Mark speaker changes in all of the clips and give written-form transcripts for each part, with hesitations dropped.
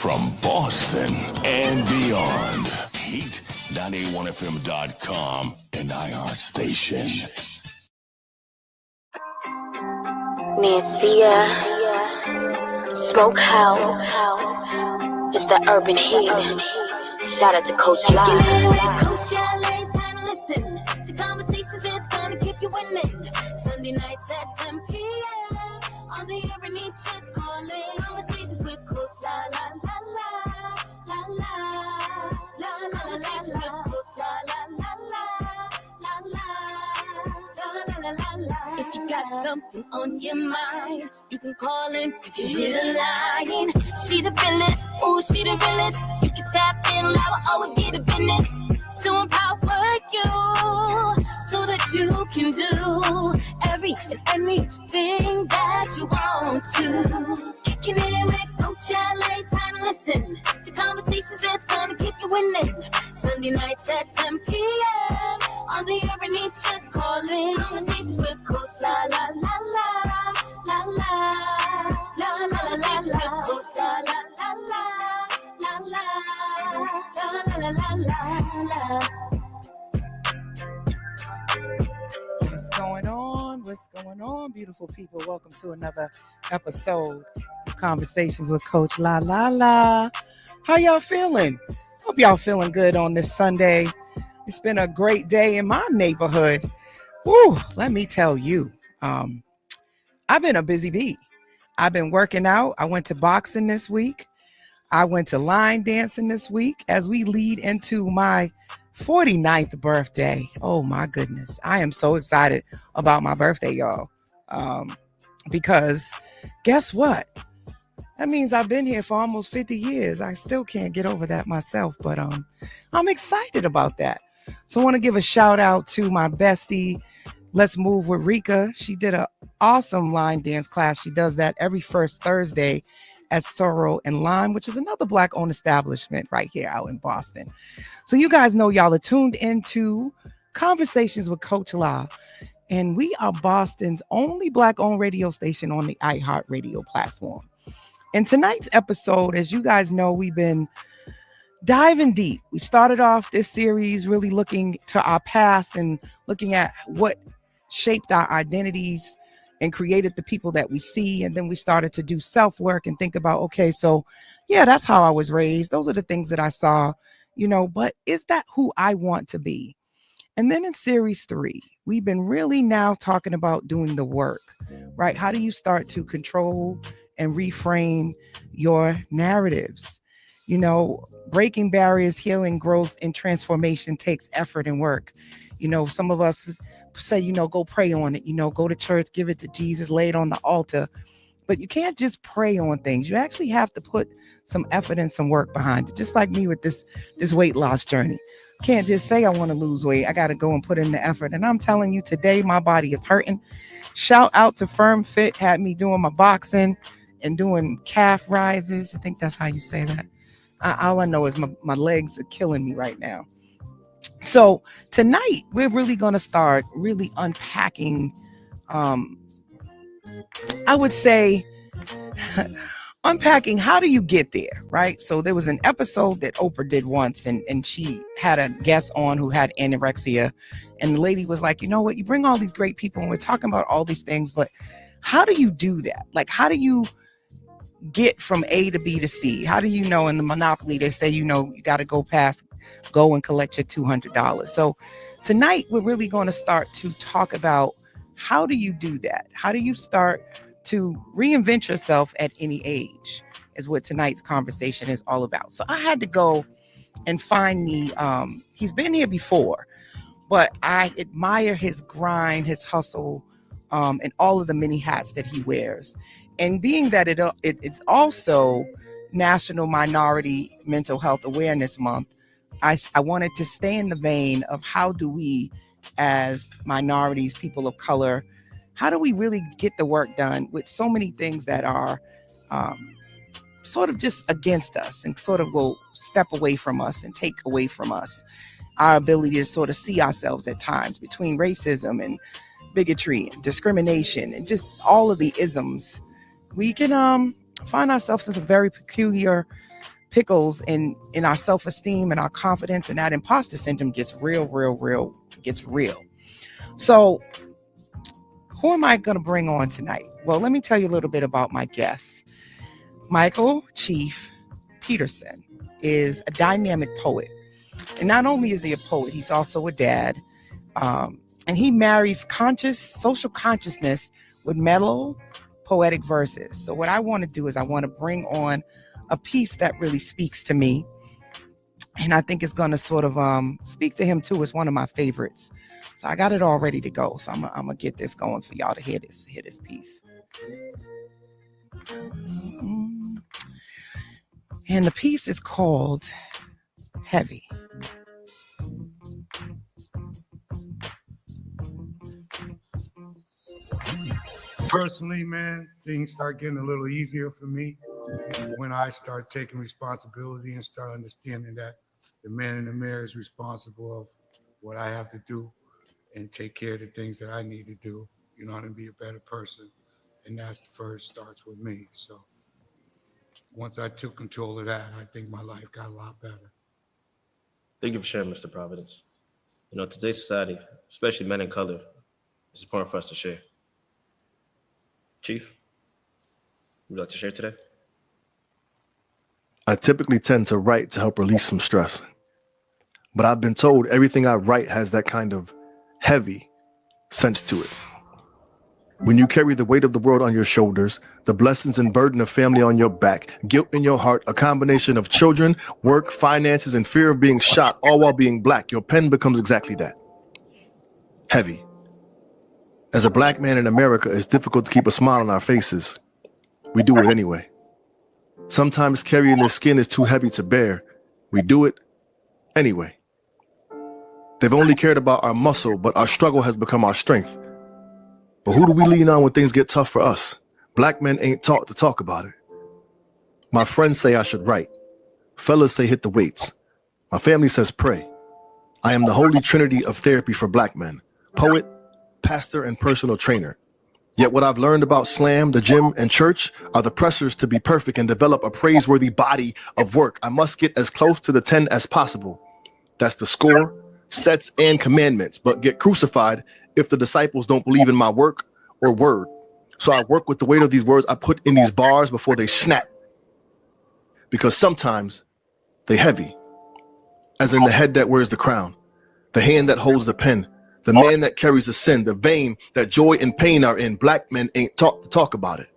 Speaker 1: from Boston and beyond. Heat981fm.com and iHeartStation.
Speaker 2: Nancia, Smokehouse, it's the urban heat. Shout out to Coach Live.
Speaker 3: Coach LA, it's time to listen to conversations that's gonna keep you winning. Sunday nights at 10 p.m. on the urban heat, just call it. Conversations with Coach La La La La La La La La La La La. Coach La La La La La La La La. If you got something on your mind, you can call in, you can hit a line. She the realest, ooh, she the realest. You can tap in, loud, always get the business to empower you so that you can do every and anything that you want to. Kicking it with Coach LA, it's time to listen to conversations that's gonna keep you winning. Sunday nights at 10 p.m. on the urban heat, just call in. Conversations with Coach La La La La La La La La La La La. Coach La La La La La La La La La La.
Speaker 4: What's going on, beautiful people? Welcome to another episode of Conversations with Coach La La La. How y'all feeling? Hope y'all feeling good on this Sunday. It's been a great day in my neighborhood. Woo, let me tell you, I've been a busy bee. I've been working out. I went to boxing this week. I went to line dancing this week as we lead into my 49th birthday. Oh my goodness. I am so excited about my birthday, y'all. Because guess what? That means I've been here for almost 50 years. I still can't get over that myself, but I'm excited about that. So I want to give a shout out to my bestie, Let's Move with Rika. She did an awesome line dance class. She does that every first Thursday at Sorrel and Lime, which is another Black-owned establishment right here out in Boston. So you guys know y'all are tuned into Conversations with Coach La, and we are Boston's only Black-owned radio station on the iHeartRadio platform. In tonight's episode, as you guys know, we've been diving deep. We started off this series really looking to our past and looking at what shaped our identities and created the people that we see. And then we started to do self-work and think about, okay, so yeah, that's how I was raised. Those are the things that I saw, but is that who I want to be? And then in series 3, we've been really now talking about doing the work, right? How do you start to control and reframe your narratives? Breaking barriers, healing, growth, and transformation takes effort and work. Some of us say, go pray on it, go to church, give it to Jesus, lay it on the altar. But you can't just pray on things. You actually have to put some effort and some work behind it. Just like me with this weight loss journey. Can't just say I want to lose weight. I got to go and put in the effort. And I'm telling you, today my body is hurting. Shout out to Firm Fit, had me doing my boxing and doing calf rises. I think that's how you say that. All I know is my legs are killing me right now. So tonight we're really going to start really unpacking, I would say, unpacking how do you get there, right? So there was an episode that Oprah did once, and she had a guest on who had anorexia, and the lady was like, you know what, you bring all these great people and we're talking about all these things, but how do you do that? Like, how do you get from A to B to C? How do you know? In the Monopoly, they say, you got to go and collect your $200. So tonight we're really going to start to talk about how do you do that? How do you start to reinvent yourself at any age is what tonight's conversation is all about. So I had to go and find me, he's been here before, but I admire his grind, his hustle, and all of the many hats that he wears. And being that it's also National Minority Mental Health Awareness Month, I wanted to stay in the vein of how do we, as minorities, people of color, how do we really get the work done with so many things that are sort of just against us and sort of will step away from us and take away from us our ability to sort of see ourselves at times between racism and bigotry and discrimination and just all of the isms. We can find ourselves in a very peculiar pickles in our self-esteem and our confidence, and that imposter syndrome gets real. So who am I going to bring on tonight? Well, let me tell you a little bit about my guest. Michael Chief Peterson is a dynamic poet. And not only is he a poet, he's also a dad. And he marries social consciousness with mellow, poetic verses. So what I want to do is I want to bring on a piece that really speaks to me. And I think it's going to sort of speak to him too. It's one of my favorites. So I got it all ready to go. So I'm going to get this going for y'all to hear this piece. And the piece is called Heavy.
Speaker 5: Personally, man, things start getting a little easier for me when I start taking responsibility and start understanding that the man in the mirror is responsible of what I have to do and take care of the things that I need to do, you know, and be a better person. And that's first starts with me. So once I took control of that, I think my life got a lot better.
Speaker 6: Thank you for sharing, Mr. Providence. You know, today's society, especially men in color, it's important for us to share. Chief, would you like to share today?
Speaker 7: I typically tend to write to help release some stress, but I've been told everything I write has that kind of heavy sense to it. When you carry the weight of the world on your shoulders, the blessings and burden of family on your back, guilt in your heart, a combination of children, work, finances, and fear of being shot, all while being black, your pen becomes exactly that. Heavy. As a black man in America, it's difficult to keep a smile on our faces. We do it anyway. Sometimes carrying this skin is too heavy to bear. We do it anyway. They've only cared about our muscle, but our struggle has become our strength. But who do we lean on when things get tough for us? Black men ain't taught to talk about it. My friends say I should write. Fellas say hit the weights. My family says pray. I am the holy trinity of therapy for black men. Poet, pastor, and personal trainer. Yet what I've learned about slam, the gym, and church are the pressures to be perfect and develop a praiseworthy body of work. I must get as close to the 10 as possible. That's the score, sets, and commandments, but get crucified if the disciples don't believe in my work or word. So I work with the weight of these words I put in these bars before they snap. Because sometimes they heavy, as in the head that wears the crown, the hand that holds the pen, the man that carries the sin, the vein that joy and pain are in. Black men ain't taught to talk about it.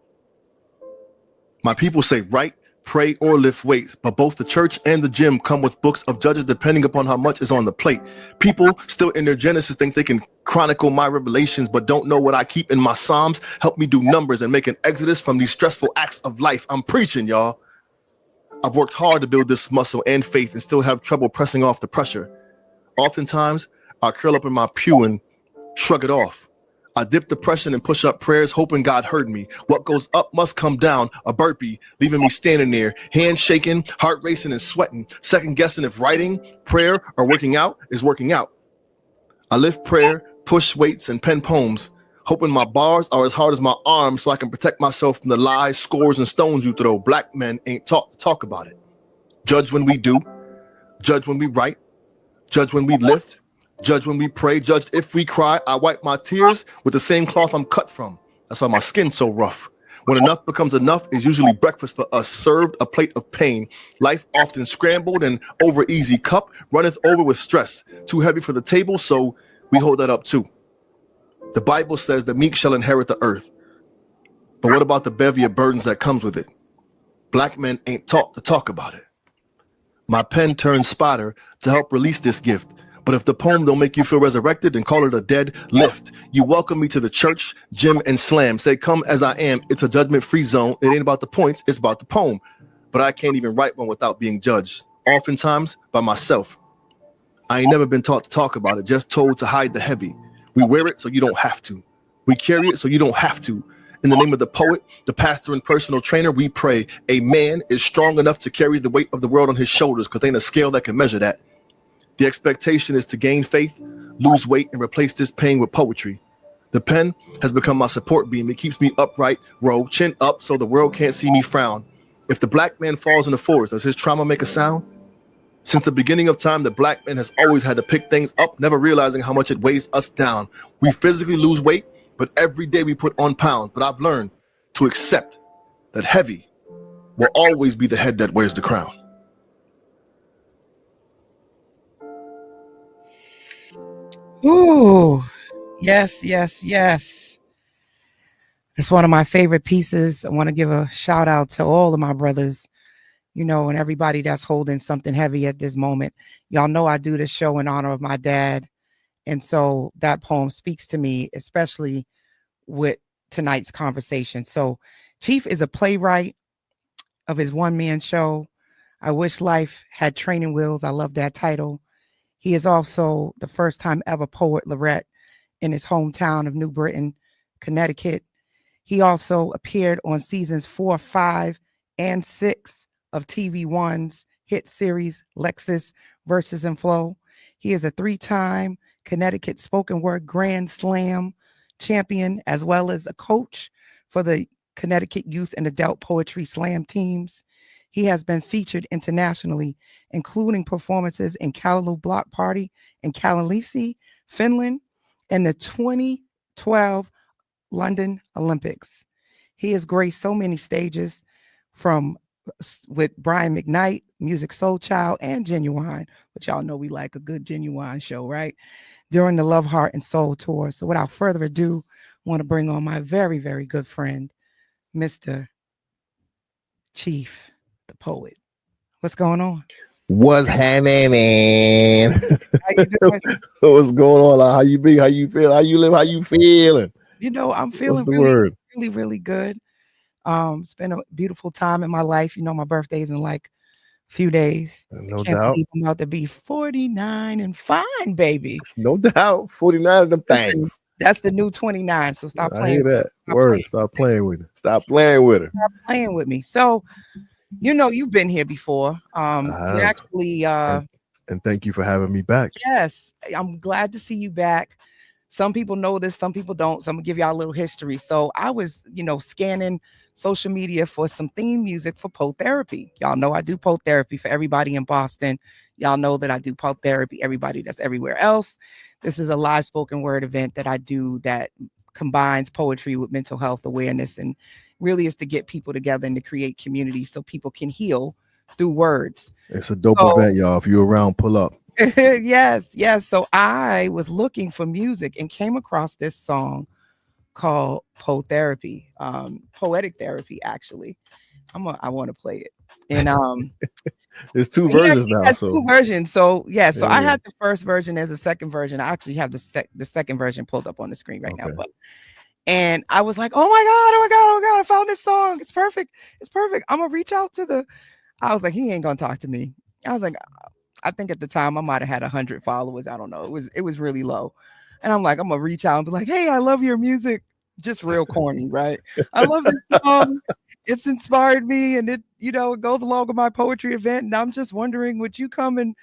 Speaker 7: My people say write, pray, or lift weights, but both the church and the gym come with books of judges depending upon how much is on the plate. People still in their Genesis think they can chronicle my revelations, but don't know what I keep in my Psalms. Help me do numbers and make an exodus from these stressful acts of life. I'm preaching, y'all. I've worked hard to build this muscle and faith and still have trouble pressing off the pressure. Oftentimes, I curl up in my pew and shrug it off. I dip depression and push up prayers, hoping God heard me. What goes up must come down, a burpee, leaving me standing there, hands shaking, heart racing and sweating, second guessing if writing, prayer, or working out is working out. I lift prayer, push weights, and pen poems, hoping my bars are as hard as my arms so I can protect myself from the lies, scores, and stones you throw. Black men ain't taught to talk about it. Judge when we do, judge when we write, judge when we lift, judge when we pray, judge if we cry. I wipe my tears with the same cloth I'm cut from. That's why my skin's so rough. When enough becomes enough is usually breakfast for us, served a plate of pain. Life often scrambled and over easy, cup runneth over with stress. Too heavy for the table, so we hold that up too. The Bible says the meek shall inherit the earth. But what about the bevy of burdens that comes with it? Black men ain't taught to talk about it. My pen turns spotter to help release this gift. But if the poem don't make you feel resurrected, then call it a dead lift. You welcome me to the church, gym, and slam. Say, come as I am. It's a judgment-free zone. It ain't about the points. It's about the poem. But I can't even write one without being judged, oftentimes by myself. I ain't never been taught to talk about it, just told to hide the heavy. We wear it so you don't have to. We carry it so you don't have to. In the name of the poet, the pastor, and personal trainer, we pray a man is strong enough to carry the weight of the world on his shoulders, because ain't a scale that can measure that. The expectation is to gain faith, lose weight, and replace this pain with poetry. The pen has become my support beam. It keeps me upright, row, chin up, so the world can't see me frown. If the black man falls in the forest, does his trauma make a sound? Since the beginning of time, the black man has always had to pick things up, never realizing how much it weighs us down. We physically lose weight, but every day we put on pounds. But I've learned to accept that heavy will always be the head that wears the crown.
Speaker 4: Ooh, yes, yes, yes. It's one of my favorite pieces. I want to give a shout out to all of my brothers, you know, and everybody that's holding something heavy at this moment. Y'all know I do this show in honor of my dad. And so that poem speaks to me, especially with tonight's conversation. So Chief is a playwright of his one-man show, I Wish Life Had Training Wheels. I love that title. He is also the first time ever poet laureate in his hometown of New Britain, Connecticut. He also appeared on seasons 4, 5, and 6 of TV One's hit series Lexus Versus and Flow. He is a 3-time Connecticut spoken word Grand Slam champion, as well as a coach for the Connecticut Youth and Adult Poetry Slam teams. He has been featured internationally, including performances in Callaloo Block Party in Kalalisi, Finland, and the 2012 London Olympics. He has graced so many stages with Brian McKnight, Music Soul Child, and Genuine, which y'all know we like a good Genuine show, right? During the Love, Heart, and Soul tour. So without further ado, I want to bring on my very, very good friend, Mr. Chief, the poet. What's going on?
Speaker 7: What's happening, man?
Speaker 4: How you doing?
Speaker 7: What's going on? How you be? How you feel? How you live? How you feeling?
Speaker 4: You know, I'm feeling really, really good. It's been a beautiful time in my life. You know, my birthday's in like a few days.
Speaker 7: No doubt.
Speaker 4: I'm about to be 49 and fine, baby.
Speaker 7: No doubt. 49 of them things.
Speaker 4: That's the new 29. So stop playing.
Speaker 7: I hear that. Word. Stop playing with her. Stop playing with her.
Speaker 4: Stop playing with me. So, you know, you've been here before. You actually
Speaker 7: and thank you for having me back.
Speaker 4: Yes, I'm glad to see you back. Some people know this, some people don't. So I'm gonna give y'all a little history. So I was, you know, scanning social media for some theme music for Poe Therapy. Y'all know I do Poe Therapy for everybody in Boston. Y'all know that I do Poe Therapy, everybody that's everywhere else. This is a live spoken word event that I do that combines poetry with mental health awareness, and really is to get people together and to create community so people can heal through words.
Speaker 7: It's a dope event, y'all. If you're around, pull up.
Speaker 4: Yes. So I was looking for music and came across this song called Poe Therapy, Poetic Therapy, actually. I want to play it. And
Speaker 7: there's two versions now.
Speaker 4: So 2 versions. So yeah, I had the first version as a second version. I actually have the second version pulled up on the screen right now. And I was like, oh my God, I found this song. It's perfect. I'm gonna reach out to I was like, he ain't gonna talk to me. I was like, I think at the time I might have had 100 followers. I don't know. It was really low. And I'm like, I'm gonna reach out and be like, hey, I love your music. Just real corny, right? I love this song. It's inspired me, and it goes along with my poetry event. And I'm just wondering, would you come and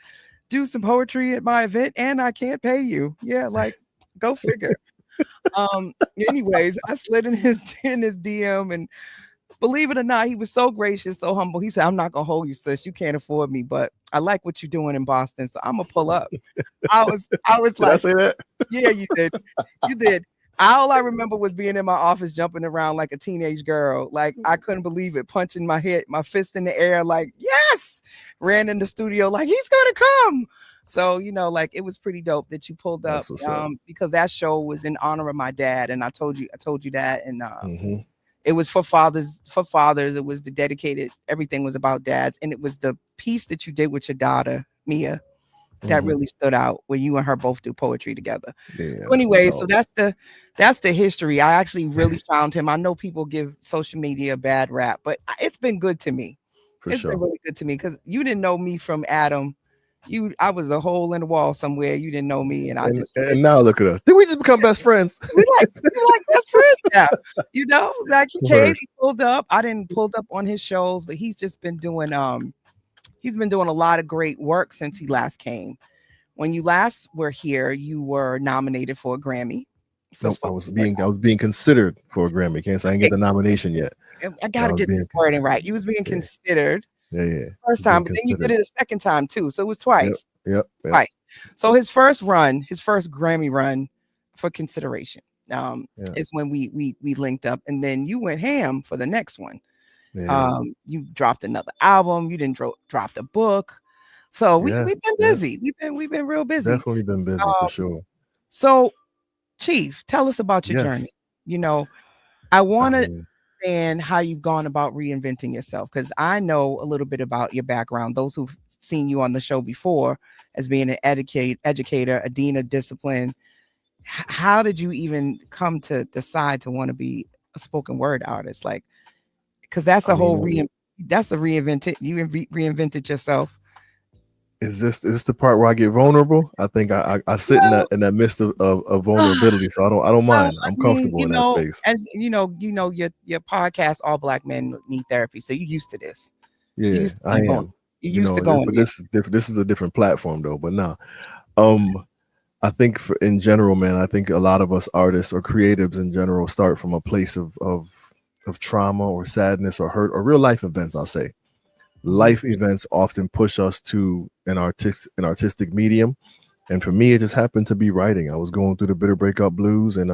Speaker 4: do some poetry at my event? And I can't pay you. Yeah, like, go figure. Anyways, I slid in his DM, and believe it or not, he was so gracious, so humble. He said, I'm not gonna hold you, sis. You can't afford me, but I like what you're doing in Boston, so I'm gonna pull up. I was
Speaker 7: Did
Speaker 4: like,
Speaker 7: I say that?
Speaker 4: Yeah, you did. All I remember was being in my office jumping around like a teenage girl. Like, I couldn't believe it, punching my fist in the air, like, yes, ran in the studio like, he's gonna come. So, like, it was pretty dope that you pulled up, because that show was in honor of my dad, and I told you that, and it was for fathers. It was dedicated. Everything was about dads, and it was the piece that you did with your daughter Mia that really stood out, where you and her both do poetry together. Yeah, anyway, so that's the history. I actually really found him. I know people give social media a bad rap, but it's been good to me. It's been really good to me, because you didn't know me from Adam. I was a hole in the wall somewhere. You didn't know me, and
Speaker 7: now look at us. Did we just become best friends?
Speaker 4: we like best friends now. Like, he came, he pulled up. I didn't pull up on his shows, but he's just been doing he's been doing a lot of great work since he last came. When you last were here, you were nominated for a Grammy for
Speaker 7: No, I
Speaker 4: spoken
Speaker 7: was
Speaker 4: word.
Speaker 7: being considered for a Grammy. Can't say I didn't get the nomination yet.
Speaker 4: I
Speaker 7: But
Speaker 4: got
Speaker 7: I
Speaker 4: to
Speaker 7: was
Speaker 4: get this
Speaker 7: being
Speaker 4: wording right. You was being
Speaker 7: yeah,
Speaker 4: considered
Speaker 7: yeah.
Speaker 4: first
Speaker 7: Being
Speaker 4: time, but then you did
Speaker 7: considered.
Speaker 4: it a second time too. So it was
Speaker 7: Yep,
Speaker 4: twice.
Speaker 7: yep.
Speaker 4: Twice. So his first Grammy run for consideration,
Speaker 7: Yeah,
Speaker 4: is when we linked up, and then you went ham for the next one.
Speaker 7: yeah,
Speaker 4: You dropped another album. You didn't drop the book. So we've
Speaker 7: yeah,
Speaker 4: been
Speaker 7: yeah.
Speaker 4: busy. We've been real busy.
Speaker 7: Definitely been busy for
Speaker 4: Um,
Speaker 7: sure.
Speaker 4: so Chief, tell us about your
Speaker 7: Yes.
Speaker 4: journey. I want
Speaker 7: I
Speaker 4: to
Speaker 7: mean,
Speaker 4: understand how you've gone about reinventing yourself, because I know a little bit about your background. Those who've seen you on the show before as being an educator, a dean of discipline. How did you even come to decide to want to be a spoken word artist? Like, because that's
Speaker 7: I
Speaker 4: a whole
Speaker 7: mean,
Speaker 4: that's a reinvented. You reinvented yourself.
Speaker 7: is this the part where I get vulnerable? I think I sit
Speaker 4: Well,
Speaker 7: in that midst of vulnerability, so I don't
Speaker 4: well,
Speaker 7: mind.
Speaker 4: I
Speaker 7: I'm
Speaker 4: mean,
Speaker 7: comfortable in that space.
Speaker 4: as your podcast, All Black Men Need Therapy. So you used to this. You
Speaker 7: Yeah,
Speaker 4: used to
Speaker 7: I
Speaker 4: going.
Speaker 7: am.
Speaker 4: You used to
Speaker 7: But
Speaker 4: going there.
Speaker 7: this is different. This is a different platform though. But no, I think in general, man, I think a lot of us artists or creatives in general start from a place of trauma or sadness or hurt or real life events. I'll say life events often push us to an artistic medium, and for me, it just happened to be writing. I was going through the bitter breakup blues and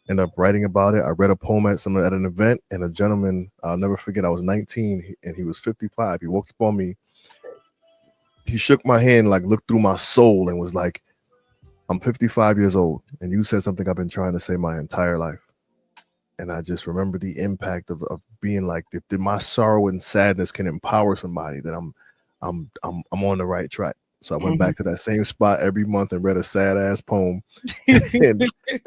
Speaker 7: ended up writing about it. I read a poem at an event, and a gentleman, I'll never forget. I was 19 and he was 55. He walked up on me. He shook my hand, like looked through my soul, and was like, I'm 55 years old, and you said something I've been trying to say my entire life. And I just remember the impact of being like, if my sorrow and sadness can empower somebody, then I'm on the right track. So I went back to that same spot every month and read a sad ass poem. and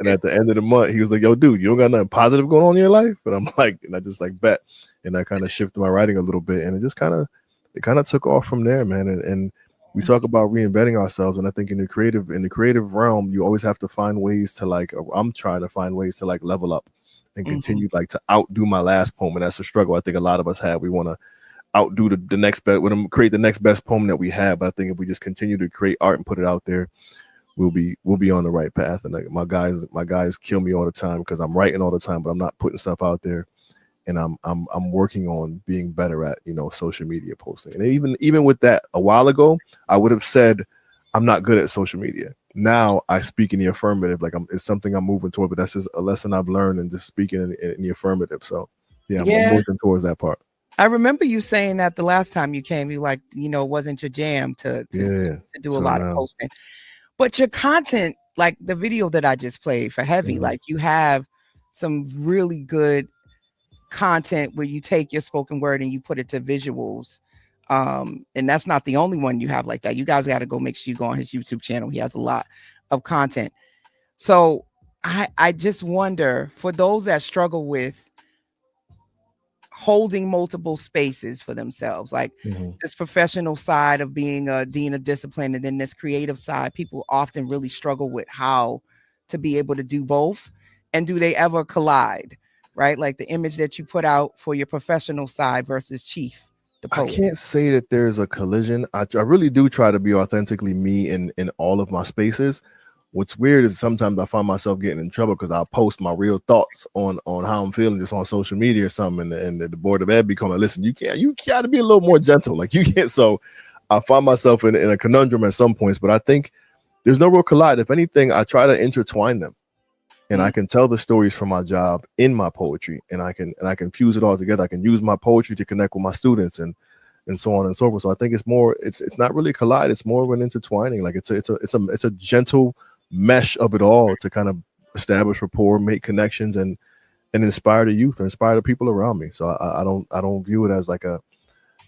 Speaker 7: at the end of the month, he was like, yo, dude, you don't got nothing positive going on in your life? But I'm like, and I just like bet. And I kind of shifted my writing a little bit, and it kind of took off from there, man. And we talk about reinventing ourselves, and I think in the creative realm, you always have to find ways to I'm trying to find ways to level up and continue to outdo my last poem. And that's a struggle I think a lot of us have. We want to outdo the next best, create the next best poem that we have. But I think if we just continue to create art and put it out there, we'll be on the right path. And my guys kill me all the time because I'm writing all the time, but I'm not putting stuff out there. And I'm working on being better at social media posting. And even with that, a while ago, I would have said I'm not good at social media. Now I speak in the affirmative, it's something I'm moving toward. But that's just a lesson I've learned and just speaking in the affirmative. So yeah, I'm working towards that part.
Speaker 4: I remember you saying that the last time you came, you it wasn't your jam to do a lot of posting, but your content, like the video that I just played for Heavy, like you have some really good content where you take your spoken word and you put it to visuals. And that's not the only one you have like that. You guys got to go make sure you go on his YouTube channel. He has a lot of content. So I just wonder, for those that struggle with holding multiple spaces for themselves, like this professional side of being a dean of discipline, and then this creative side, people often really struggle with how to be able to do both. And do they ever collide? Right? Like the image that you put out for your professional side versus Chief, the poet.
Speaker 7: I can't say that there's a collision. I really do try to be authentically me in all of my spaces. What's weird is sometimes I find myself getting in trouble because I'll post my real thoughts on how I'm feeling just on social media or something, and the board of ed become like, listen, you got to be a little more gentle. Like you can't. So I find myself in a conundrum at some points, but I think there's no real collide. If anything, I try to intertwine them. And I can tell the stories from my job in my poetry, and I can fuse it all together. I can use my poetry to connect with my students and so on and so forth. So I think it's not really collide. It's more of an intertwining. Like it's a gentle mesh of it all to kind of establish rapport, make connections, and inspire the youth or inspire the people around me. So I don't view it as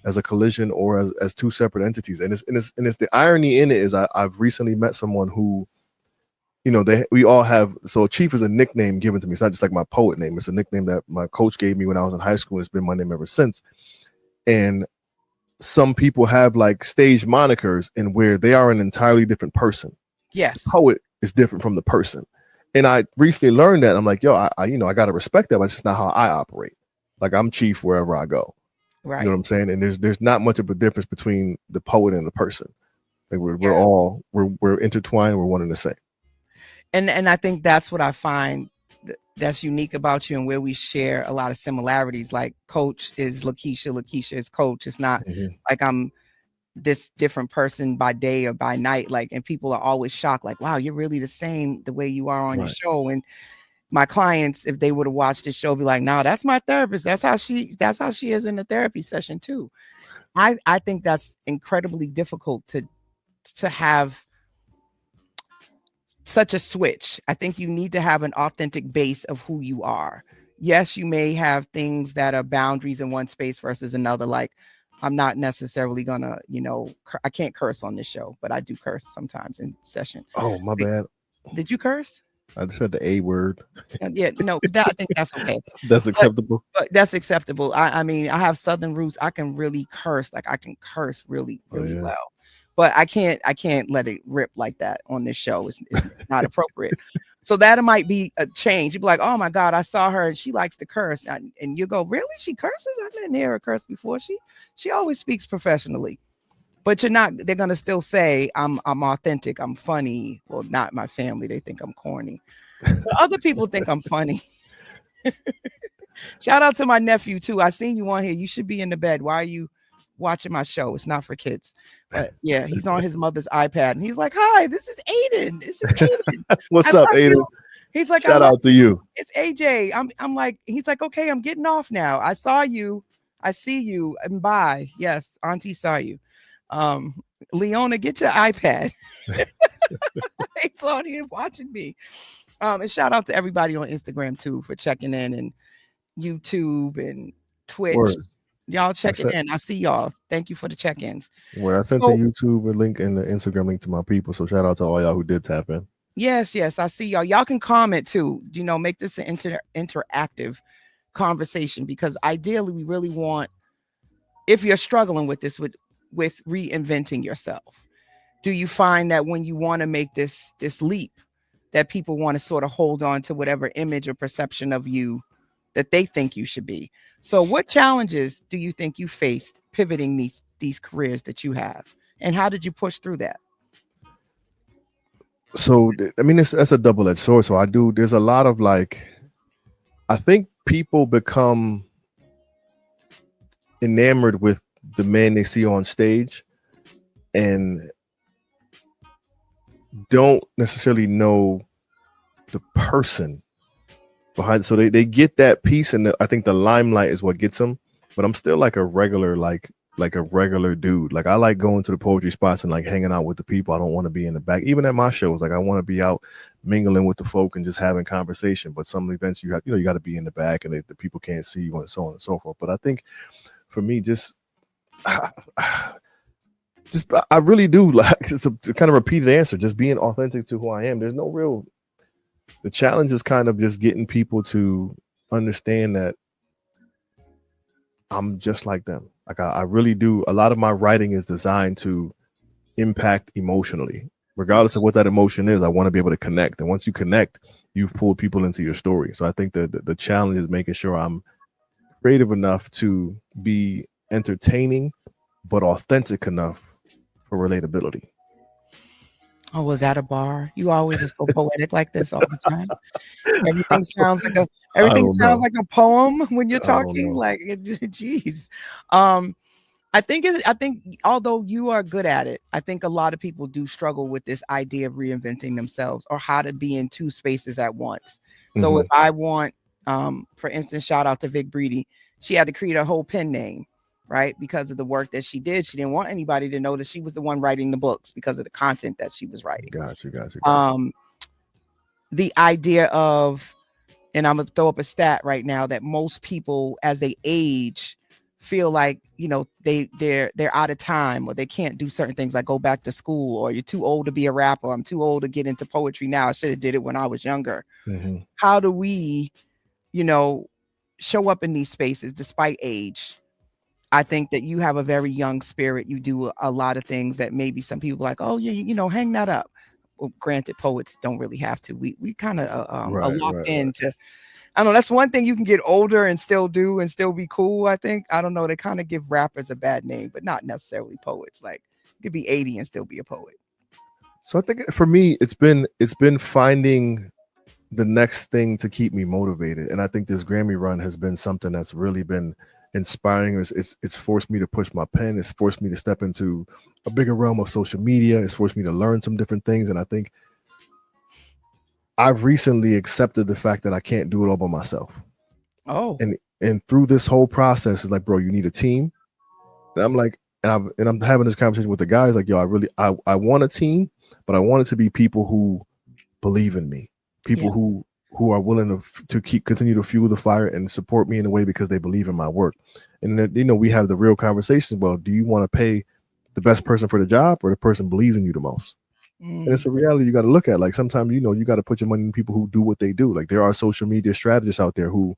Speaker 7: as a collision or as two separate entities. And it's the irony in it is I've recently met someone who, we all have. So Chief is a nickname given to me. It's not just like my poet name. It's a nickname that my coach gave me when I was in high school. It's been my name ever since. And some people have like stage monikers and where they are an entirely different person.
Speaker 4: Yes.
Speaker 7: The poet is different from the person. And I recently learned that. I'm like, yo, I got to respect that, but it's just not how I operate. Like I'm Chief wherever I go.
Speaker 4: Right.
Speaker 7: You know what I'm saying? And there's not much of a difference between the poet and the person. Like we're intertwined. We're one and the same.
Speaker 4: And I think that's what I find that's unique about you, and where we share a lot of similarities. Like Coach is Lakeisha, Lakeisha is Coach. It's not like I'm this different person by day or by night. Like, and people are always shocked, like, wow, you're really the same the way you are on your show. And my clients, if they would have watched this show, be like, no, that's my therapist. That's how she is in the therapy session too. I think that's incredibly difficult to have such a switch. I think you need to have an authentic base of who you are. Yes, you may have things that are boundaries in one space versus another. Like, I'm not necessarily gonna, I can't curse on this show, but I do curse sometimes in session.
Speaker 7: Oh, my bad.
Speaker 4: Did you curse?
Speaker 7: I just said the A word.
Speaker 4: Yeah, no, I think that's okay.
Speaker 7: That's acceptable.
Speaker 4: But that's acceptable. I mean, I have Southern roots. I can really curse. Like, I can curse really, really well. But I can't let it rip like that on this show. It's not appropriate. So that might be a change. You'd be like, oh my God, I saw her and she likes to curse. And you go, really? She curses? I didn't hear her curse before. She always speaks professionally. But they're gonna still say I'm authentic, I'm funny. Well, not my family. They think I'm corny. But other people think I'm funny. Shout out to my nephew too. I seen you on here. You should be in the bed. Why are you watching my show? It's not for kids. But yeah, he's on his mother's iPad and he's like, hi, this is Aiden. This is Aiden.
Speaker 7: What's up, Aiden?
Speaker 4: You. He's like,
Speaker 7: shout out to you.
Speaker 4: It's AJ. I'm like, he's like, okay, I'm getting off now. I saw you. I see you. And bye. Yes, Auntie saw you. Leona, get your iPad. It's on here watching me. And shout out to everybody on Instagram too for checking in, and YouTube and Twitch. Word. Y'all checking in. I see y'all. Thank you for the check-ins.
Speaker 7: Well, I sent the YouTube link and the Instagram link to my people. So shout out to all y'all who did tap in.
Speaker 4: Yes, I see y'all. Y'all can comment too. Make this an interactive conversation, because ideally we really want, if you're struggling with this, with reinventing yourself, do you find that when you want to make this leap, that people want to sort of hold on to whatever image or perception of you that they think you should be? So what challenges do you think you faced pivoting these careers that you have, and how did you push through that?
Speaker 7: So, I mean, that's a double-edged sword. So there's a lot of I think people become enamored with the man they see on stage and don't necessarily know the person behind it. So they get that piece, and I think the limelight is what gets them. But I'm still like a regular dude. Like, I like going to the poetry spots and hanging out with the people. I don't want to be in the back. Even at my shows, I want to be out mingling with the folk and just having conversation. But some events you got to be in the back, and the people can't see you, and so on and so forth. But I think for me, I really do it's a kind of repeated answer, just being authentic to who I am. There's no real, the challenge is kind of just getting people to understand that I'm just like them. Like, I really do. A lot of my writing is designed to impact emotionally, regardless of what that emotion is. I want to be able to connect. And once you connect, you've pulled people into your story. So I think the challenge is making sure I'm creative enough to be entertaining, but authentic enough for relatability.
Speaker 4: Oh, was that a bar? You always are so poetic like this all the time. Everything sounds like a poem when you're talking. Like, geez. I think although you are good at it, I think a lot of people do struggle with this idea of reinventing themselves, or how to be in two spaces at once. So if I want, for instance, shout out to Vic Breedy, she had to create a whole pen name, right? Because of the work that she did. She didn't want anybody to know that she was the one writing the books because of the content that she was writing.
Speaker 7: Gotcha.
Speaker 4: The idea of, and I'm gonna throw up a stat right now, that most people as they age feel like, they're out of time, or they can't do certain things, like go back to school, or you're too old to be a rapper. I'm too old to get into poetry now. I should have did it when I was younger. How do we, show up in these spaces despite age? I think that you have a very young spirit. You do a lot of things that maybe some people are like, oh yeah, hang that up. Well, granted, poets don't really have to. We kind of are locked into. I don't know. That's one thing you can get older and still do and still be cool. I think. I don't know. They kind of give rappers a bad name, but not necessarily poets. Like, you could be 80 and still be a poet.
Speaker 7: So I think for me, it's been finding the next thing to keep me motivated. And I think this Grammy run has been something that's really been inspiring. It's forced me to push my pen. It's forced me to step into a bigger realm of social media. It's forced me to learn some different things. And I think I've recently accepted the fact that I can't do it all by myself.
Speaker 4: Oh,
Speaker 7: And through this whole process, it's like, bro, you need a team. And I'm like, and I'm having this conversation with the guys, like, yo, I want a team, but I want it to be people who believe in me, people who are willing to continue to fuel the fire and support me in a way because they believe in my work. And then, you know, we have the real conversations. Well, do you want to pay the best person for the job or the person believes in you the most? And it's a reality you got to look at. Like sometimes, you know, you got to put your money in people who do what they do. Like there are social media strategists out there who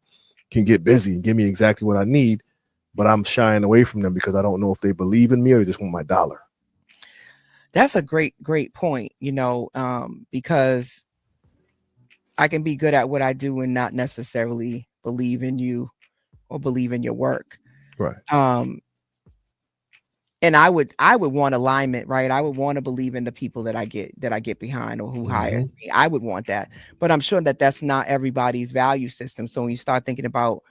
Speaker 7: can get busy and give me exactly what I need, but I'm shying away from them because I don't know if they believe in me or they just want my dollar.
Speaker 4: That's a great point, you know, because I can be good at what I do and not necessarily believe in you or believe in your work.
Speaker 7: Right.
Speaker 4: And I would want alignment, right? I would want to believe in the people that I get behind or who hires me. I would want that, but I'm sure that that's not everybody's value system. So when you start thinking about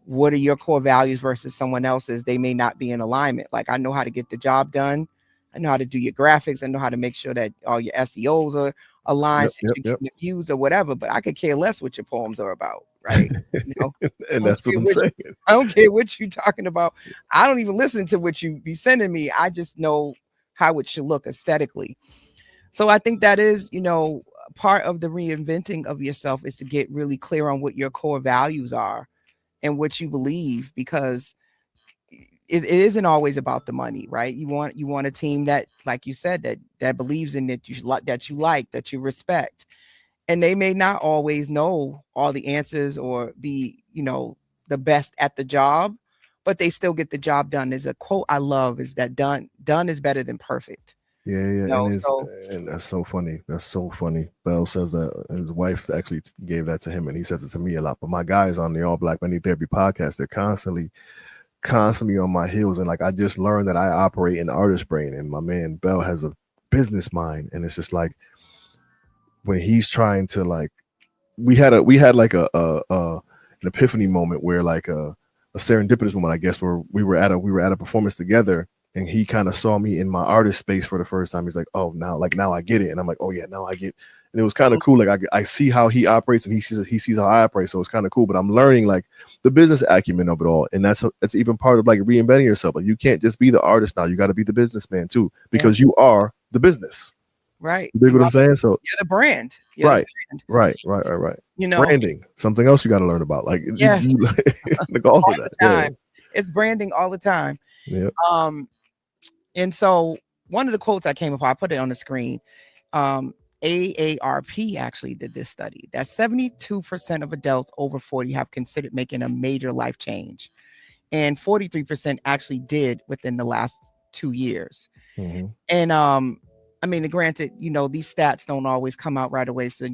Speaker 4: what are your core values versus someone else's, they may not be in alignment. Like I know how to get the job done. I know how to do your graphics. I know how to make sure that all your SEOs are aligned, so you get the views or whatever, but I could care less what your poems are about, right? You know,
Speaker 7: and that's what I'm saying.
Speaker 4: I don't care what you're talking about. I don't even listen to what you be sending me. I just know how it should look aesthetically. So I think that is, you know, part of the reinventing of yourself is to get really clear on what your core values are and what you believe, because it isn't always about the money, right? You want a team that, like you said, that believes in it, that you respect. And they may not always know all the answers or be, you know, the best at the job, but they still get the job done. There's a quote I love is that done is better than perfect.
Speaker 7: Yeah.
Speaker 4: You know,
Speaker 7: And that's so funny. That's so funny. Bell says that his wife actually gave that to him, and he says it to me a lot. But my guys on the All Black Money Therapy podcast, they're constantly on my heels. And like, I just learned that I operate in artist brain, and my man Bell has a business mind. And it's just like, when he's trying to like, we had like an epiphany moment where like a serendipitous moment, I guess, where we were at a performance together, and he kind of saw me in my artist space for the first time. He's like, oh, now I get it. And I'm like, oh yeah, now I get. And it was kind of cool. Like I see how he operates, and he sees how I operate. So it's kind of cool. But I'm learning like the business acumen of it all, and that's even part of like reinventing yourself. Like you can't just be the artist now. You got to be the businessman too, because you are the business.
Speaker 4: Right.
Speaker 7: You dig what I'm saying? So
Speaker 4: you're the brand.
Speaker 7: Right. You know, branding, something else you got to learn about. Like,
Speaker 4: yes,
Speaker 7: like all of that.
Speaker 4: Time. It's branding all the time.
Speaker 7: Yeah.
Speaker 4: And so one of the quotes I came upon, I put it on the screen. AARP actually did this study that 72% of adults over 40 have considered making a major life change, and 43% actually did within the last 2 years. And I mean, granted, you know, these stats don't always come out right away. So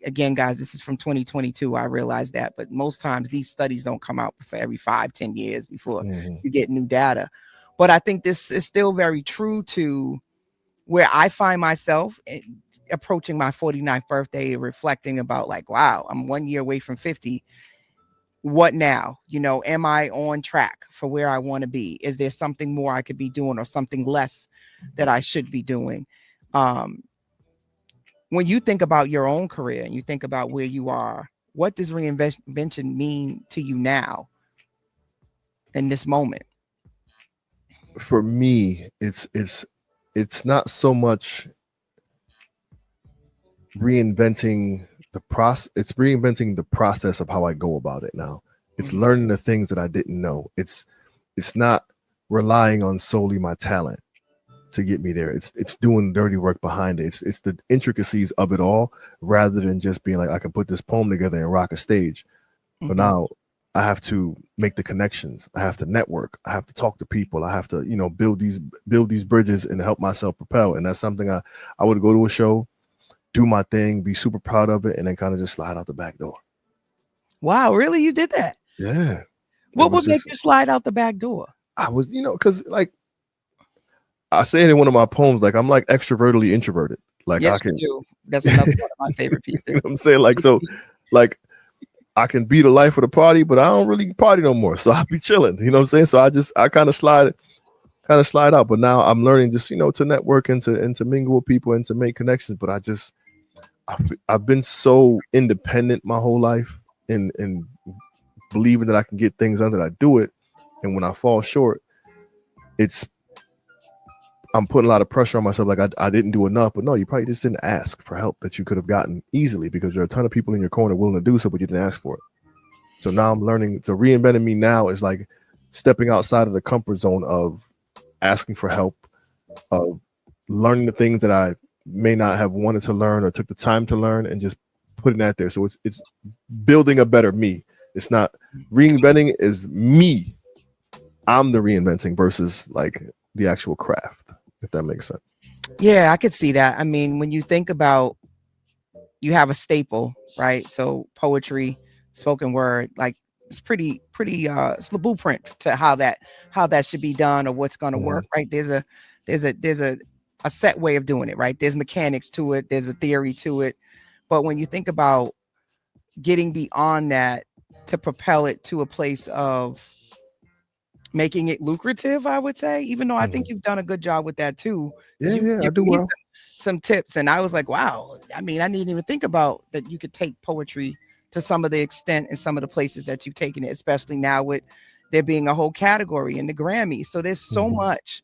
Speaker 4: again, guys, this is from 2022. I realize that, but most times these studies don't come out for every 5-10 years before you get new data. But I think this is still very true to where I find myself approaching my 49th birthday, reflecting about like, wow, I'm 1 year away from 50. What now? You know, am I on track for where I want to be? Is there something more I could be doing or something less that I should be doing? When you think about your own career and you think about where you are, what does reinvention mean to you now in this moment?
Speaker 7: For me, it's not so much reinventing the process. It's reinventing the process of how I go about it now. It's learning the things that I didn't know. It's not relying on solely my talent to get me there. It's doing dirty work behind it. It's the intricacies of it all, rather than just being like, I can put this poem together and rock a stage. But now I have to make the connections. I have to network. I have to talk to people. I have to, you know, build these bridges and help myself propel. And that's something I would go to a show, do my thing, be super proud of it, and then kind of just slide out the back door.
Speaker 4: Wow, really? You did that?
Speaker 7: Yeah.
Speaker 4: What would make you slide out the back door?
Speaker 7: I was, you know, because like I say it in one of my poems, like I'm like extrovertedly introverted. Like
Speaker 4: Yes,
Speaker 7: I can,
Speaker 4: you do. That's another one of my favorite
Speaker 7: you
Speaker 4: pieces.
Speaker 7: know what I'm saying? Like, so like I can be the life of the party, but I don't really party no more. So I'll be chilling. You know what I'm saying? So I kind of slide out. But now I'm learning just, you know, to network and to mingle with people and to make connections. But I've been so independent my whole life and believing that I can get things done, that I do it. And when I fall short, I'm putting a lot of pressure on myself. Like I didn't do enough, but no, you probably just didn't ask for help that you could have gotten easily, because there are a ton of people in your corner willing to do so, but you didn't ask for it. So now I'm learning to reinventing me now is like stepping outside of the comfort zone of asking for help, of learning the things that I may not have wanted to learn or took the time to learn, and just putting that there. So it's building a better me. It's not reinventing is me. I'm the reinventing versus like the actual craft, if that makes sense.
Speaker 4: Yeah, I could see that. I mean, when you think about, you have a staple, right? So poetry, spoken word, like it's pretty it's the blueprint to how that should be done or what's going to work, right? There's a set way of doing it, right? There's mechanics to it, there's a theory to it. But when you think about getting beyond that to propel it to a place of making it lucrative, I would say, even though I think you've done a good job with that too.
Speaker 7: Yeah, I do well.
Speaker 4: Some tips, and I was like, wow. I mean, I didn't even think about that. You could take poetry to some of the extent and some of the places that you've taken it, especially now with there being a whole category in the Grammys. So there's so much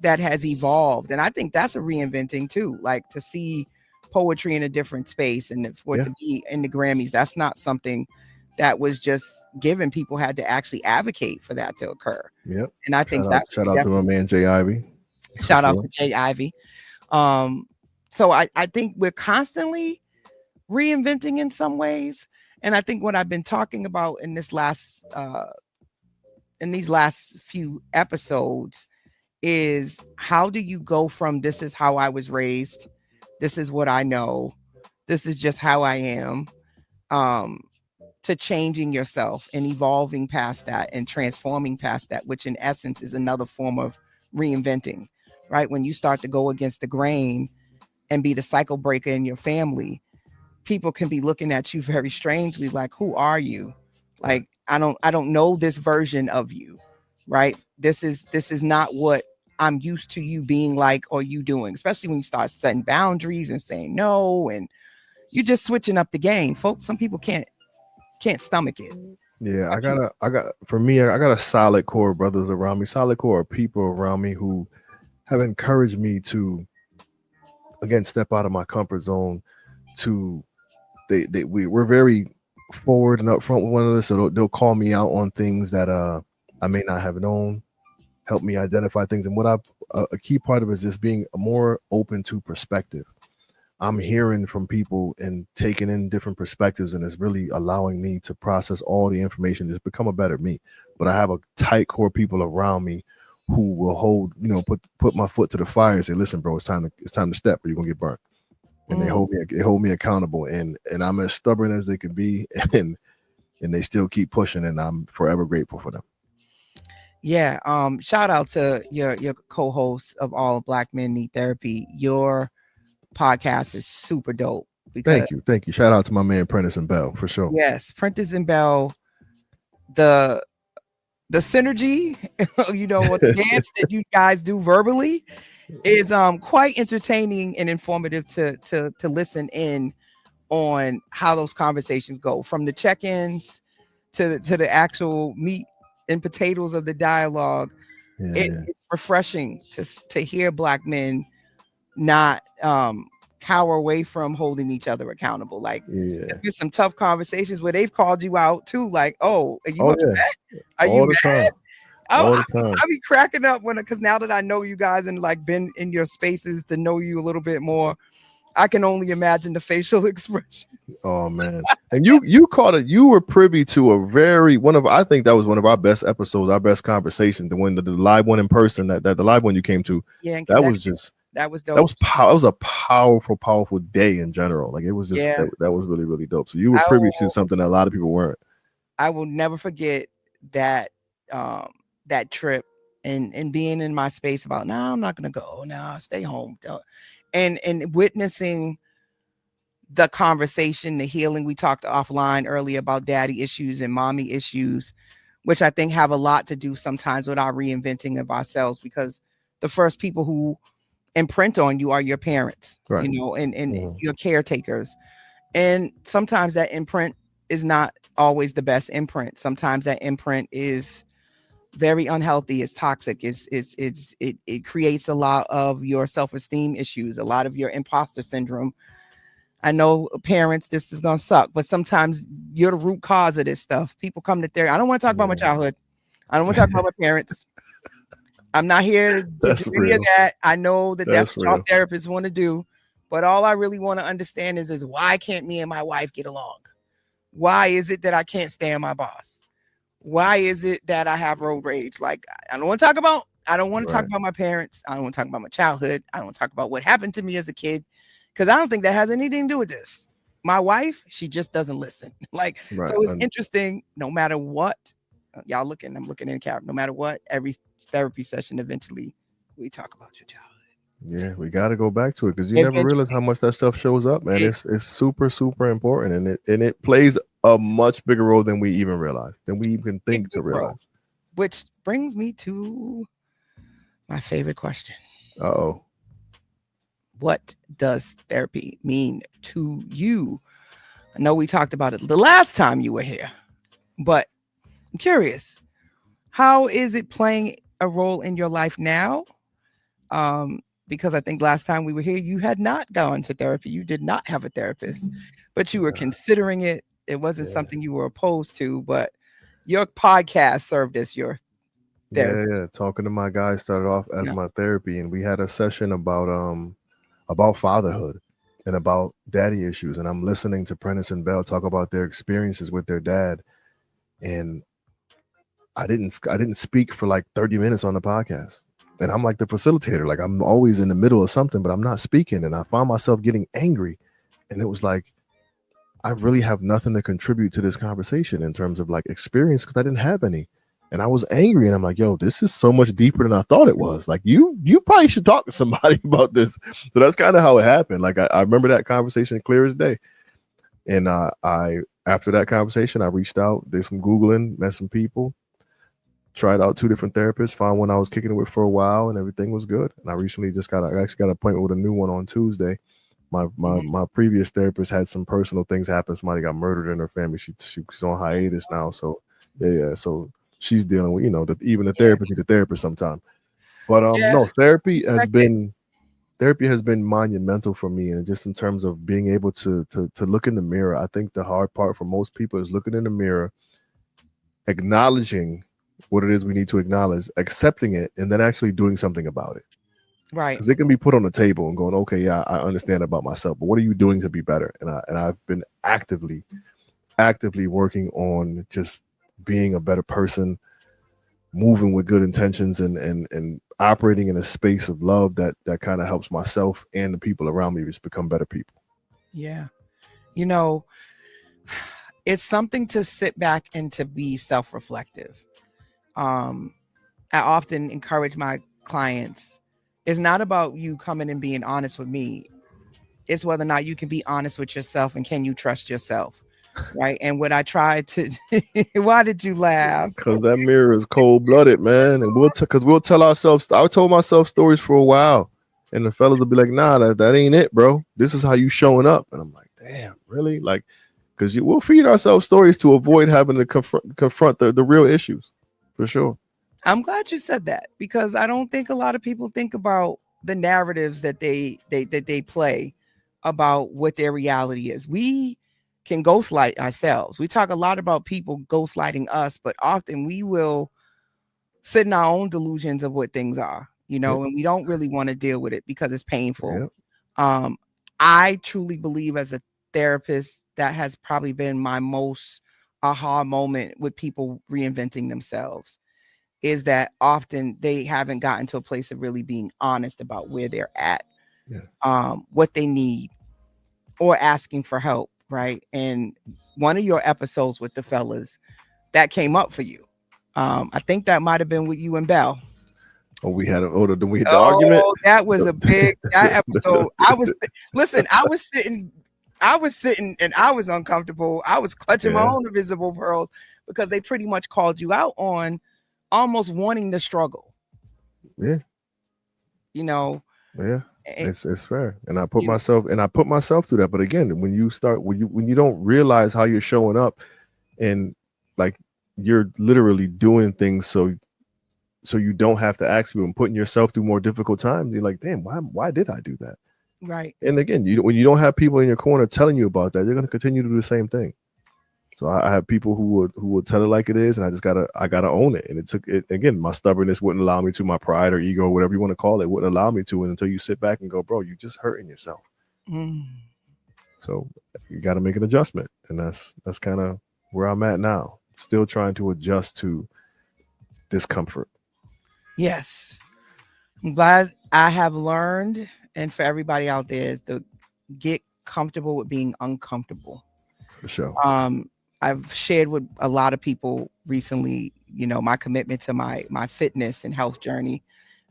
Speaker 4: that has evolved, and I think that's a reinventing too. Like to see poetry in a different space, and for it to be in the Grammys, that's not something that was just given. People had to actually advocate for that to occur.
Speaker 7: Yep.
Speaker 4: And I think
Speaker 7: shout out to my man Jay Ivy.
Speaker 4: Shout out to Jay Ivy. So I think we're constantly reinventing in some ways. And I think what I've been talking about in these last few episodes is, how do you go from this is how I was raised, this is what I know, this is just how I am, to changing yourself and evolving past that and transforming past that, which in essence is another form of reinventing, right? When you start to go against the grain and be the cycle breaker in your family, people can be looking at you very strangely, like, who are you? Like, I don't know this version of you, right? This is not what I'm used to you being like or you doing, especially when you start setting boundaries and saying no, and you're just switching up the game, folks. Some people can't stomach it.
Speaker 7: Yeah, I got a solid core of brothers around me, solid core of people around me who have encouraged me to, again, step out of my comfort zone. We're very forward and upfront with one another, so they'll call me out on things that I may not have known, help me identify things. And what a key part of it is just being more open to perspective. I'm hearing from people and taking in different perspectives, and it's really allowing me to process all the information, just become a better me. But I have a tight core of people around me who will hold, put my foot to the fire and say, listen, bro, it's time to step or you're gonna get burnt. And they hold me accountable, and I'm as stubborn as they can be, and they still keep pushing, and I'm forever grateful for them.
Speaker 4: Yeah. Shout out to your co-host of All Black Men Need Therapy. Your podcast is super dope.
Speaker 7: Thank you. Shout out to my man Prentice and Bell, for sure.
Speaker 4: Yes, Prentice and Bell. The synergy, what the dance that you guys do verbally is quite entertaining and informative to listen in on how those conversations go, from the check-ins to the actual meat and potatoes of the dialogue. It's refreshing to hear Black men not cower away from holding each other accountable. Like, there's some tough conversations where they've called you out too, like, oh, are you upset? Are you mad? All the time. I be cracking up because now that I know you guys and like been in your spaces to know you a little bit more, I can only imagine the facial expression.
Speaker 7: Oh man. And you caught it. You were privy to I think that was one of our best episodes, our best conversation. The live one in person, that the live one you came to. Yeah, that was dope. That was a powerful day in general. Like, it was just that was really, really dope. So you were privy to something that a lot of people weren't.
Speaker 4: I will never forget that that trip and being in my space about, no, I'm not gonna go. No, stay home. and witnessing the conversation, the healing. We talked offline earlier about daddy issues and mommy issues, which I think have a lot to do sometimes with our reinventing of ourselves, because the first people who imprint on you are your parents,
Speaker 7: Right.
Speaker 4: you know, and
Speaker 7: Mhm.
Speaker 4: your caretakers. And sometimes that imprint is not always the best imprint. Sometimes that imprint is very unhealthy. It's toxic. It creates a lot of your self-esteem issues, a lot of your imposter syndrome. I know parents, this is gonna suck, but sometimes you're the root cause of this stuff. People come to therapy. I don't want to talk about my childhood. I don't want to talk about my parents. I'm not here to do
Speaker 7: That's
Speaker 4: any of
Speaker 7: real.
Speaker 4: that. I know that that's
Speaker 7: That's
Speaker 4: what y'all
Speaker 7: real.
Speaker 4: therapists want to do, but all I really want to understand is why can't me and my wife get along? Why is it that I can't stand my boss? Why is it that I have road rage? Like, I don't want to talk about
Speaker 7: Right.
Speaker 4: my parents. I don't want to talk about my childhood. I don't want to talk about what happened to me as a kid, because I don't think that has anything to do with this. My wife, she just doesn't listen. Like,
Speaker 7: Right.
Speaker 4: so it's
Speaker 7: And
Speaker 4: interesting. No matter what, y'all looking, I'm looking in the camera. No matter what, every therapy session, eventually, we talk about your childhood.
Speaker 7: yeah, we got to go back to it because you never
Speaker 4: Eventually,
Speaker 7: realize how much that stuff shows up, man.
Speaker 4: it,
Speaker 7: It's super super important, and it plays a much bigger role than we even realize, than we even think to
Speaker 4: big role.
Speaker 7: realize.
Speaker 4: Which brings me to my favorite question.
Speaker 7: Oh,
Speaker 4: What does therapy mean to you? I know we talked about it the last time you were here, but I'm curious, how is it playing a role in your life now? Because I think last time we were here, you had not gone to therapy. You did not have a therapist, but you were considering it. It wasn't
Speaker 7: yeah.
Speaker 4: something you were opposed to, but your podcast served as your therapy.
Speaker 7: Yeah. Talking to my guy started off as
Speaker 4: Yeah.
Speaker 7: my therapy, and we had a session about fatherhood and about daddy issues. And I'm listening to Prentice and Bell talk about their experiences with their dad, and I didn't speak for like 30 minutes on the podcast. And I'm like the facilitator, like I'm always in the middle of something, but I'm not speaking. And I found myself getting angry. And it was like, I really have nothing to contribute to this conversation in terms of like experience, because I didn't have any. And I was angry, and I'm like, yo, this is so much deeper than I thought it was. Like you probably should talk to somebody about this. So that's kind of how it happened. Like I remember that conversation clear as day. And I after that conversation, I reached out, did some Googling, met some people, tried out 2 different therapists, found one I was kicking it with for a while, and everything was good. And I recently I actually got an appointment with a new one on Tuesday. My previous therapist had some personal things happen. Somebody got murdered in her family. She's on hiatus now. So yeah. So she's dealing with, even the therapist need a therapist sometime. But no, therapy has been monumental for me, and just in terms of being able to look in the mirror. I think the hard part for most people is looking in the mirror, acknowledging what it is we need to acknowledge, accepting it, and then actually doing something about it.
Speaker 4: Right.
Speaker 7: Because it can be put on the table and going, okay, yeah, I understand about myself, but what are you doing to be better? And I've been actively working on just being a better person, moving with good intentions, and operating in a space of love that kind of helps myself and the people around me just become better people.
Speaker 4: Yeah. It's something to sit back and to be self-reflective. I often encourage my clients, it's not about you coming and being honest with me. It's whether or not you can be honest with yourself, and can you trust yourself? Right. And what I tried to why did you laugh?
Speaker 7: Because that mirror is cold-blooded, man. And we'll tell ourselves, I told myself stories for a while, and the fellas will be like, nah, that ain't it, bro. This is how you showing up. And I'm like, damn, really? Like, because we'll feed ourselves stories to avoid having to confront the real issues, for sure.
Speaker 4: I'm glad you said that, because I don't think a lot of people think about the narratives that they play about what their reality is. We can ghostlight ourselves. We talk a lot about people ghostlighting us, but often we will sit in our own delusions of what things are, and we don't really want to deal with it because it's painful.
Speaker 7: Yep.
Speaker 4: I truly believe, as a therapist, that has probably been my most aha moment with people reinventing themselves, is that often they haven't gotten to a place of really being honest about where they're at, what they need, or asking for help. Right. And one of your episodes with the fellas, that came up for you. I think that might have been with you and Bell.
Speaker 7: Oh, we had the argument.
Speaker 4: Oh, that was a big that episode. Listen, I was sitting and I was uncomfortable. I was clutching my own invisible pearls because they pretty much called you out on almost wanting to struggle.
Speaker 7: Yeah.
Speaker 4: You know.
Speaker 7: Yeah. It's fair. And I put myself through that. But again, when you don't realize how you're showing up and like you're literally doing things so you don't have to ask people and putting yourself through more difficult times, you're like, damn, why did I do that?
Speaker 4: Right.
Speaker 7: And again, when you don't have people in your corner telling you about that, you're going to continue to do the same thing. So I have people who would tell it like it is, and I gotta own it. And again, my stubbornness wouldn't allow me to, my pride or ego, whatever you want to call it, wouldn't allow me to until you sit back and go, bro, you're just hurting yourself. So you got to make an adjustment, and that's kind of where I'm at now. Still trying to adjust to discomfort.
Speaker 4: Yes, I'm glad I have learned, and for everybody out there, is to get comfortable with being uncomfortable.
Speaker 7: For sure.
Speaker 4: I've shared with a lot of people recently, my commitment to my fitness and health journey.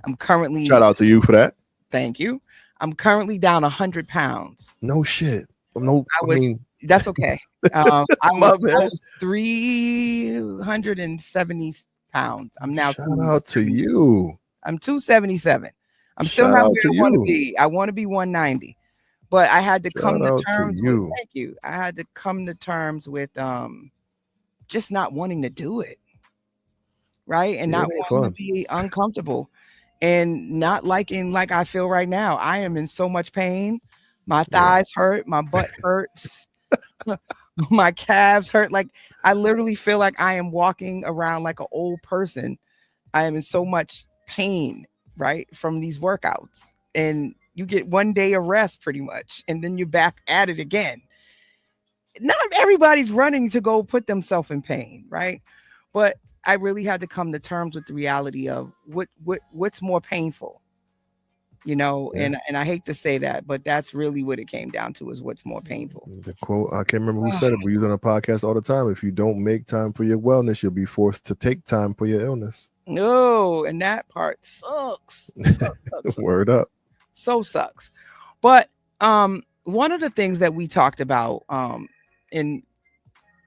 Speaker 4: I'm currently,
Speaker 7: shout out to you for that.
Speaker 4: Thank you. I'm currently down 100 pounds.
Speaker 7: No shit.
Speaker 4: That's okay. I was 370 pounds. I'm now.
Speaker 7: Shout out to you.
Speaker 4: I'm 277. I'm still not where I want to be. I want to be 190. But I had to come to terms with, thank you. I had to come to terms with just not wanting to do it. Right. And not wanting to be uncomfortable and not liking like I feel right now. I am in so much pain. My thighs hurt, my butt hurts, my calves hurt. Like I literally feel like I am walking around like an old person. I am in so much pain, right, from these workouts. And you get 1 day of rest pretty much, and then you're back at it again. Not everybody's running to go put themselves in pain, right? But I really had to come to terms with the reality of what's more painful, and I hate to say that, but that's really what it came down to, is what's more painful.
Speaker 7: The quote, I can't remember who said it, but we use on a podcast all the time. If you don't make time for your wellness, you'll be forced to take time for your illness.
Speaker 4: No, and that part sucks. Sucks.
Speaker 7: Word up.
Speaker 4: So sucks. But one of the things that we talked about, and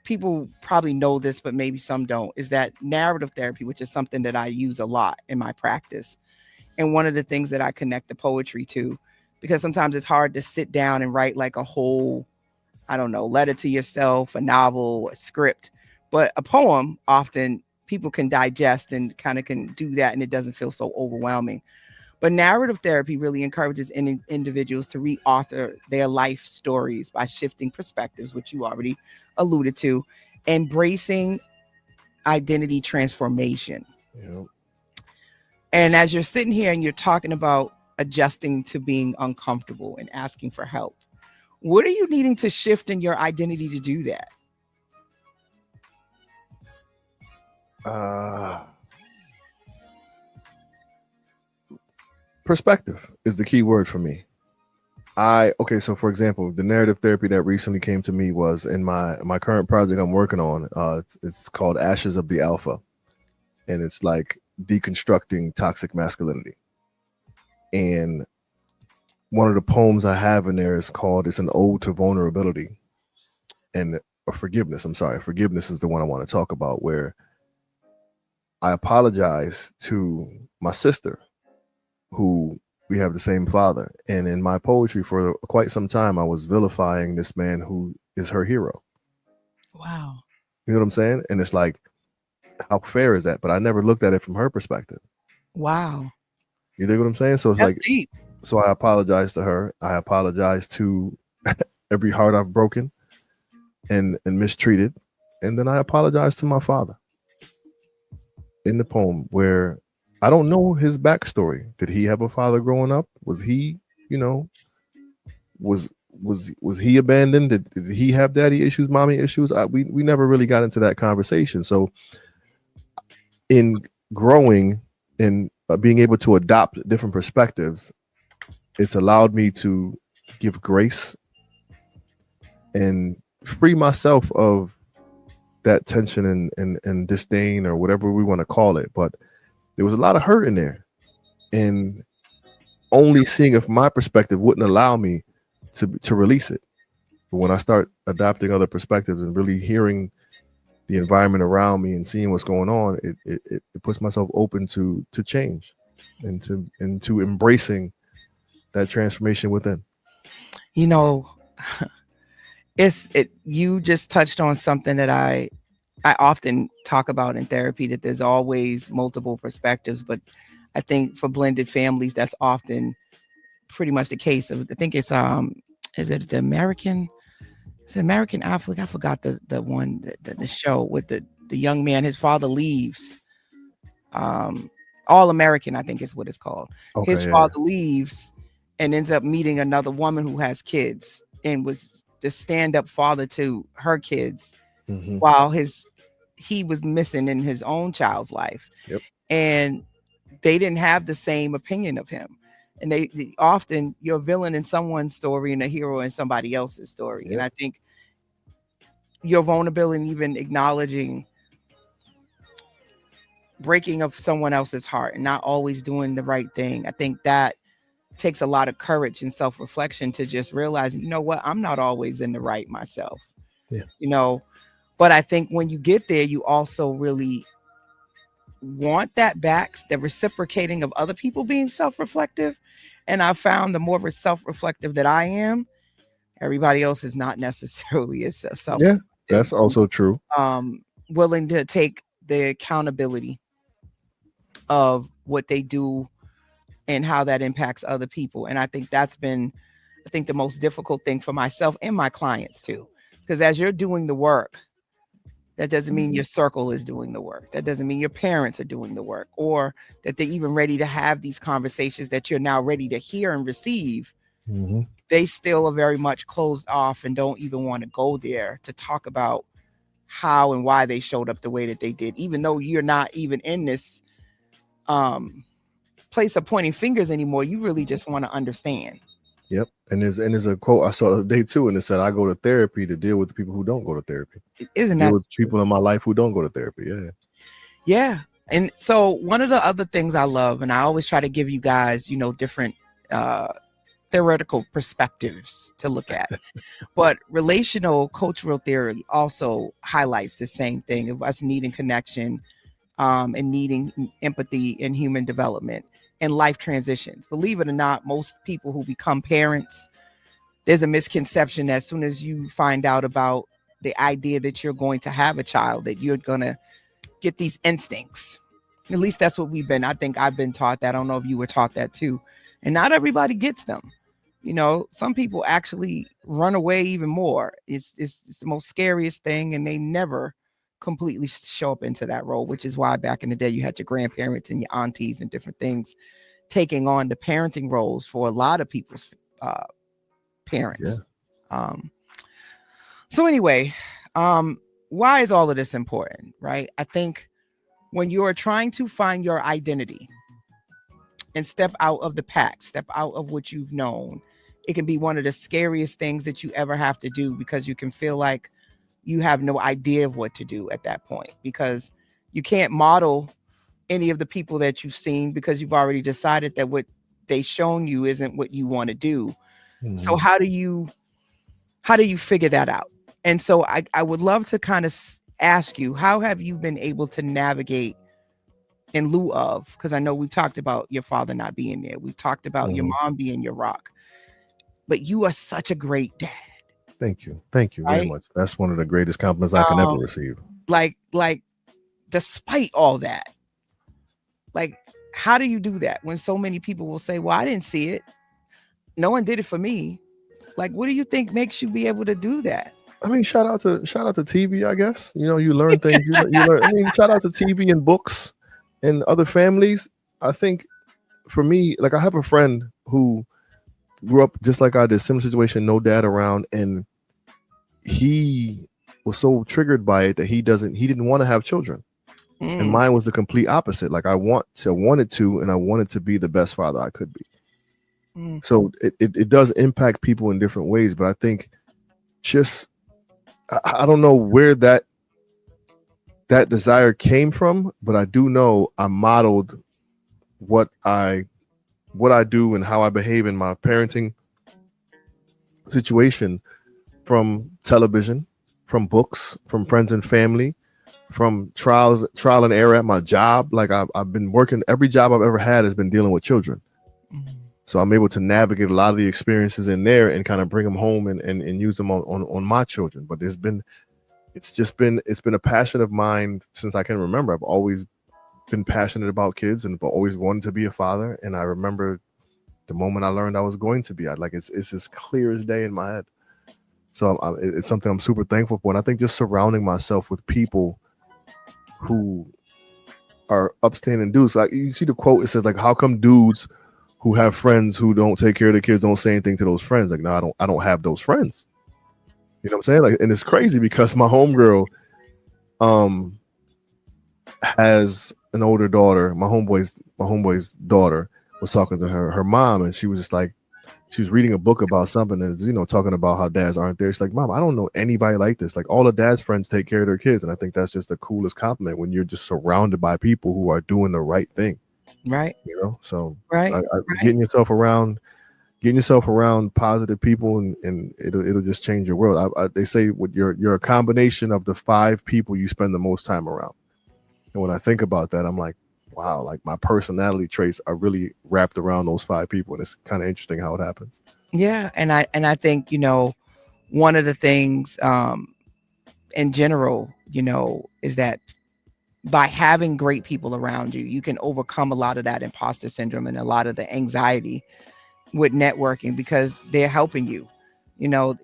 Speaker 4: people probably know this, but maybe some don't, is that narrative therapy, which is something that I use a lot in my practice. And one of the things that I connect the poetry to, because sometimes it's hard to sit down and write like a whole, letter to yourself, a novel, a script, but a poem, often people can digest and kind of can do that, and it doesn't feel so overwhelming. But narrative therapy really encourages individuals to reauthor their life stories by shifting perspectives, which you already alluded to, embracing identity transformation.
Speaker 7: Yep.
Speaker 4: And as you're sitting here and you're talking about adjusting to being uncomfortable and asking for help, what are you needing to shift in your identity to do that?
Speaker 7: Perspective is the key word for me. So for example, the narrative therapy that recently came to me was in my current project I'm working on. It's called Ashes of the Alpha, and it's like deconstructing toxic masculinity. And one of the poems I have in there is called, it's an ode to vulnerability or forgiveness. I'm sorry. Forgiveness is the one I want to talk about, where I apologize to my sister, who we have the same father. And in my poetry for quite some time, I was vilifying this man who is her hero.
Speaker 4: Wow.
Speaker 7: You know what I'm saying? And it's like, how fair is that? But I never looked at it from her perspective.
Speaker 4: Wow.
Speaker 7: You dig what I'm saying? So it's
Speaker 4: That's
Speaker 7: like
Speaker 4: deep.
Speaker 7: So I apologize to her. I apologize to every heart I've broken and mistreated. And then I apologize to my father in the poem, where I don't know his backstory. Did he have a father growing up? Was he, was he abandoned? Did he have daddy issues, mommy issues? We never really got into that conversation. So in growing and being able to adopt different perspectives, it's allowed me to give grace and free myself of that tension and disdain, or whatever we want to call it. But there was a lot of hurt in there. and only seeing if my perspective wouldn't allow me to release it. But when I start adopting other perspectives and really hearing the environment around me and seeing what's going on, it puts myself open to change and to embracing that transformation within.
Speaker 4: You know, you just touched on something that I often talk about in therapy, that there's always multiple perspectives, but I think for blended families, that's often pretty much the case. I think it's is it the American? It's American Affleck. I forgot the one, the show with the young man. His father leaves. All American, I think is what it's called.
Speaker 7: Okay,
Speaker 4: His father leaves and ends up meeting another woman who has kids and was the stand-up father to her kids, while he was missing in his own child's life.
Speaker 7: Yep.
Speaker 4: And they didn't have the same opinion of him. And they often, you're a villain in someone's story and a hero in somebody else's story.
Speaker 7: Yep.
Speaker 4: And I think your vulnerability and even acknowledging breaking of someone else's heart and not always doing the right thing, I think that takes a lot of courage and self-reflection to just realize, you know what, I'm not always in the right myself.
Speaker 7: Yeah.
Speaker 4: You know, but I think when you get there, you also really want that back, the reciprocating of other people being self-reflective. And I found the more self-reflective that I am, everybody else is not necessarily as self.
Speaker 7: Yeah, that's also true.
Speaker 4: Willing to take the accountability of what they do and how that impacts other people. And I think that's been, the most difficult thing for myself and my clients too. Because as you're doing the work, that doesn't mean your circle is doing the work. That doesn't mean your parents are doing the work, or that they're even ready to have these conversations that you're now ready to hear and receive. They still are very much closed off and don't even want to go there to talk about how and why they showed up the way that they did, even though you're not even in this place of pointing fingers anymore. You really just want to understand.
Speaker 7: Yep. And there's a quote I saw the other day too, and it said, I go to therapy to deal with the people who don't go to therapy.
Speaker 4: Isn't
Speaker 7: deal
Speaker 4: that
Speaker 7: with people in my life who don't go to therapy? Yeah.
Speaker 4: Yeah. And so one of the other things I love, and I always try to give you guys, you know, different theoretical perspectives to look at, but relational cultural theory also highlights the same thing of us needing connection and needing empathy in human development and life transitions. Believe it or not, most people who become parents, there's a misconception as soon as you find out about the idea that you're going to have a child, that you're going to get these instincts. At least that's what I think I've been taught that. I don't know if you were taught that too. And not everybody gets them. You know, some people actually run away even more. It's the most scariest thing, and they never completely show up into that role, which is why back in the day you had your grandparents and your aunties and different things taking on the parenting roles for a lot of people's parents. Yeah. So anyway, why is all of this important, right? I think when you are trying to find your identity and step out of the pack, step out of what you've known, it can be one of the scariest things that you ever have to do, because you can feel like you have no idea of what to do at that point, because you can't model any of the people that you've seen, because you've already decided that what they've shown you isn't what you want to do. So how do you figure that out? And so I would love to kind of ask you, how have you been able to navigate in lieu of, because I know we talked about your father not being there. We talked about your mom being your rock, but you are such a great dad.
Speaker 7: Thank you. Thank you very much. That's one of the greatest compliments I can ever receive.
Speaker 4: Like despite all that, like, how do you do that when so many people will say, well, I didn't see it. No one did it for me. Like, what do you think makes you be able to do that?
Speaker 7: I mean, shout out to TV, I guess. You know, you learn things. You learn, I mean, shout out to TV and books and other families. I think for me, like, I have a friend who grew up just like I did, similar situation, no dad around, and he was so triggered by it that he didn't want to have children. And mine was the complete opposite. Like, I wanted to, and I wanted to be the best father I could be. So it does impact people in different ways, but I think just I don't know where that desire came from, but I do know I modeled what I what I do and how I behave in my parenting situation from television, from books, from friends and family, from trial and error at my job. Like I've been working, every job I've ever had has been dealing with children. So I'm able to navigate a lot of the experiences in there and kind of bring them home and use them on my children. But it's been a passion of mine since I can remember. I've always been passionate about kids and always wanted to be a father. And I remember the moment I learned I was going to be, it's as clear as day in my head. So it's something I'm super thankful for. And I think just surrounding myself with people who are upstanding dudes. Like you see the quote, it says like, how come dudes who have friends who don't take care of their kids don't say anything to those friends? Like, no, I don't have those friends. You know what I'm saying? Like, and it's crazy because my homegirl has an older daughter. My homeboy's daughter was talking to her mom, and she was just like, she was reading a book about something and, you know, talking about how dads aren't there. She's like, Mom, I don't know anybody like this. Like all of dad's friends take care of their kids. And I think that's just the coolest compliment when you're just surrounded by people who are doing the right thing.
Speaker 4: Right.
Speaker 7: You know, so
Speaker 4: right.
Speaker 7: Getting yourself around positive people and it'll just change your world. They say you're a combination of the 5 people you spend the most time around. And when I think about that, I'm like, wow, like my personality traits are really wrapped around those 5 people. And it's kind of interesting how it happens.
Speaker 4: Yeah. And I think, you know, one of the things in general, you know, is that by having great people around you, you can overcome a lot of that imposter syndrome and a lot of the anxiety with networking because they're helping you. You know,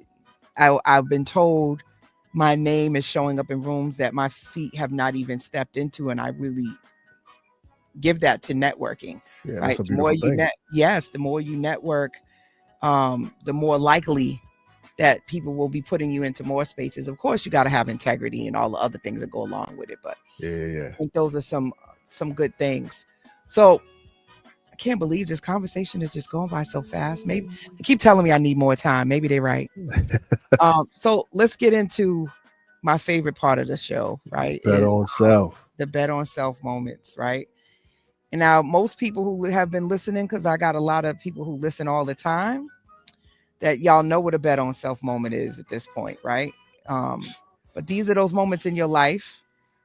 Speaker 4: I've been told my name is showing up in rooms that my feet have not even stepped into. And I really give that to networking.
Speaker 7: Yeah,
Speaker 4: right.
Speaker 7: That's a beautiful thing.
Speaker 4: The more you network, the more likely that people will be putting you into more spaces. Of course, you got to have integrity and all the other things that go along with it. But
Speaker 7: yeah.
Speaker 4: I think those are some good things. So I can't believe this conversation is just going by so fast. Maybe they keep telling me I need more time. Maybe they're right. So let's get into my favorite part of the show, right?
Speaker 7: Bet on self.
Speaker 4: The bet on self moments, right? And now most people who have been listening, because I got a lot of people who listen all the time, that y'all know what a bet on self moment is at this point, right? But these are those moments in your life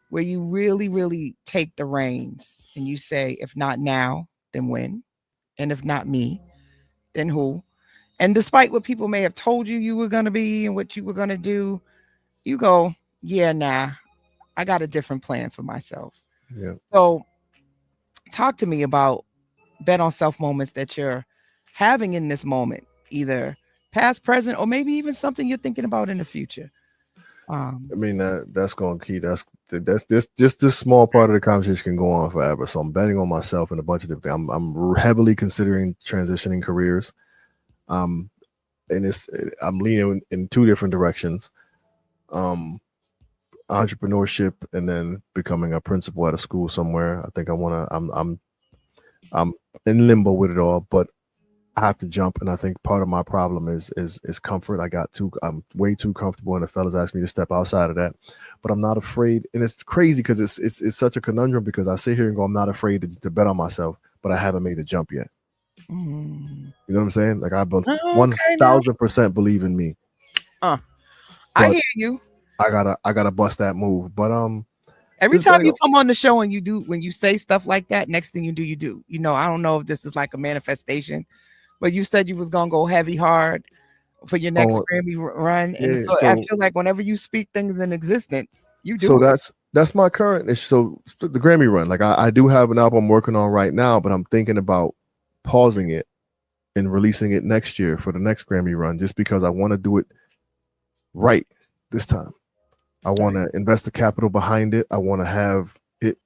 Speaker 4: where you really, really take the reins and you say, if not now, then when? And if not me, then who? And despite what people may have told you were going to be and what you were going to do, you go, yeah, nah, I got a different plan for myself.
Speaker 7: Yeah.
Speaker 4: So talk to me about bet on self moments that you're having in this moment, either past, present, or maybe even something you're thinking about in the future.
Speaker 7: I mean, that's going to key. That's this small part of the conversation can go on forever. So I'm betting on myself and a bunch of different things. I'm heavily considering transitioning careers. And I'm leaning in 2 different directions. Entrepreneurship and then becoming a principal at a school somewhere. I think I'm in limbo with it all, but I have to jump, and I think part of my problem is comfort. I'm way too comfortable, and the fellas ask me to step outside of that, but I'm not afraid. And it's crazy because it's such a conundrum because I sit here and go, I'm not afraid to bet on myself, but I haven't made the jump yet. You know what I'm saying? Like I 1000% believe in me.
Speaker 4: I hear you.
Speaker 7: I gotta bust that move, but
Speaker 4: every time you come on the show and when you say stuff like that, next thing you do. You know, I don't know if this is like a manifestation. But you said you was gonna go heavy hard for your next Grammy run, and so I feel like whenever you speak things in existence, you do.
Speaker 7: So that's my current issue. So the Grammy run, like I do have an album I'm working on right now, but I'm thinking about pausing it and releasing it next year for the next Grammy run, just because I want to do it right this time. I want to invest the capital behind it. I want to have it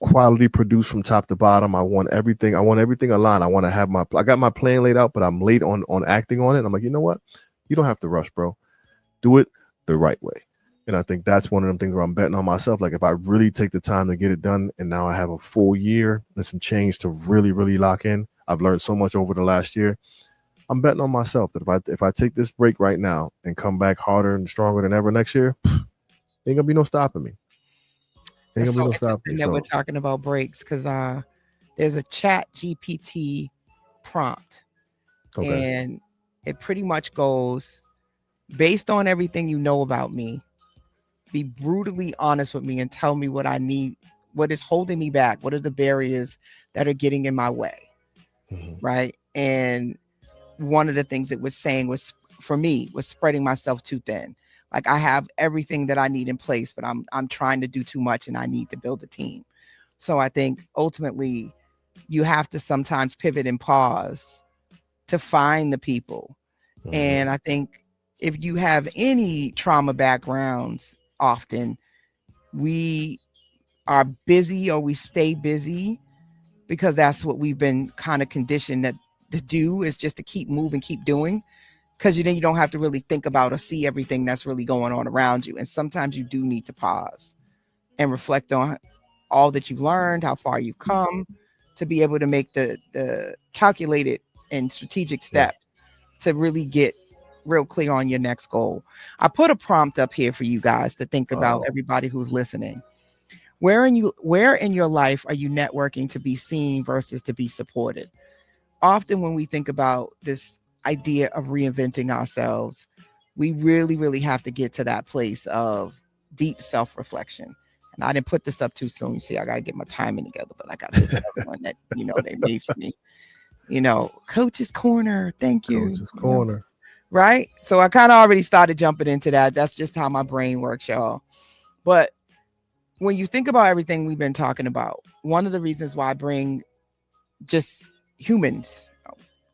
Speaker 7: quality produced from top to bottom. I want everything aligned. I got my plan laid out, but I'm late on acting on it. I'm like, you know what? You don't have to rush, bro. Do it the right way. And I think that's one of them things where I'm betting on myself. Like if I really take the time to get it done, and now I have a full year and some change to really, really lock in. I've learned so much over the last year. I'm betting on myself that if I take this break right now and come back harder and stronger than ever next year, ain't gonna be no stopping me.
Speaker 4: We're talking about breaks because there's a chat GPT prompt.
Speaker 7: Okay.
Speaker 4: And it pretty much goes, based on everything you know about me, be brutally honest with me and tell me what I need, what is holding me back, what are the barriers that are getting in my way. Right. And one of the things it was saying was, for me, was spreading myself too thin. Like, I have everything that I need in place, but I'm trying to do too much and I need to build a team. So I think ultimately you have to sometimes pivot and pause to find the people. And I think if you have any trauma backgrounds, often we are busy, or we stay busy because that's what we've been kind of conditioned to do, is just to keep moving, keep doing, because then you don't have to really think about or see everything that's really going on around you. And sometimes you do need to pause and reflect on all that you've learned, how far you've come, to be able to make the calculated and strategic step to really get real clear on your next goal. I put a prompt up here for you guys to think about, everybody who's listening. Where in your life are you networking to be seen versus to be supported? Often when we think about this idea of reinventing ourselves, we really, really have to get to that place of deep self-reflection. And I didn't put this up too soon. You see, I got to get my timing together, but I got this other one that, they made for me. Coach's Corner. Thank you.
Speaker 7: Coach's Corner.
Speaker 4: Right? So I kind of already started jumping into that. That's just how my brain works, y'all. But when you think about everything we've been talking about, one of the reasons why I bring just humans,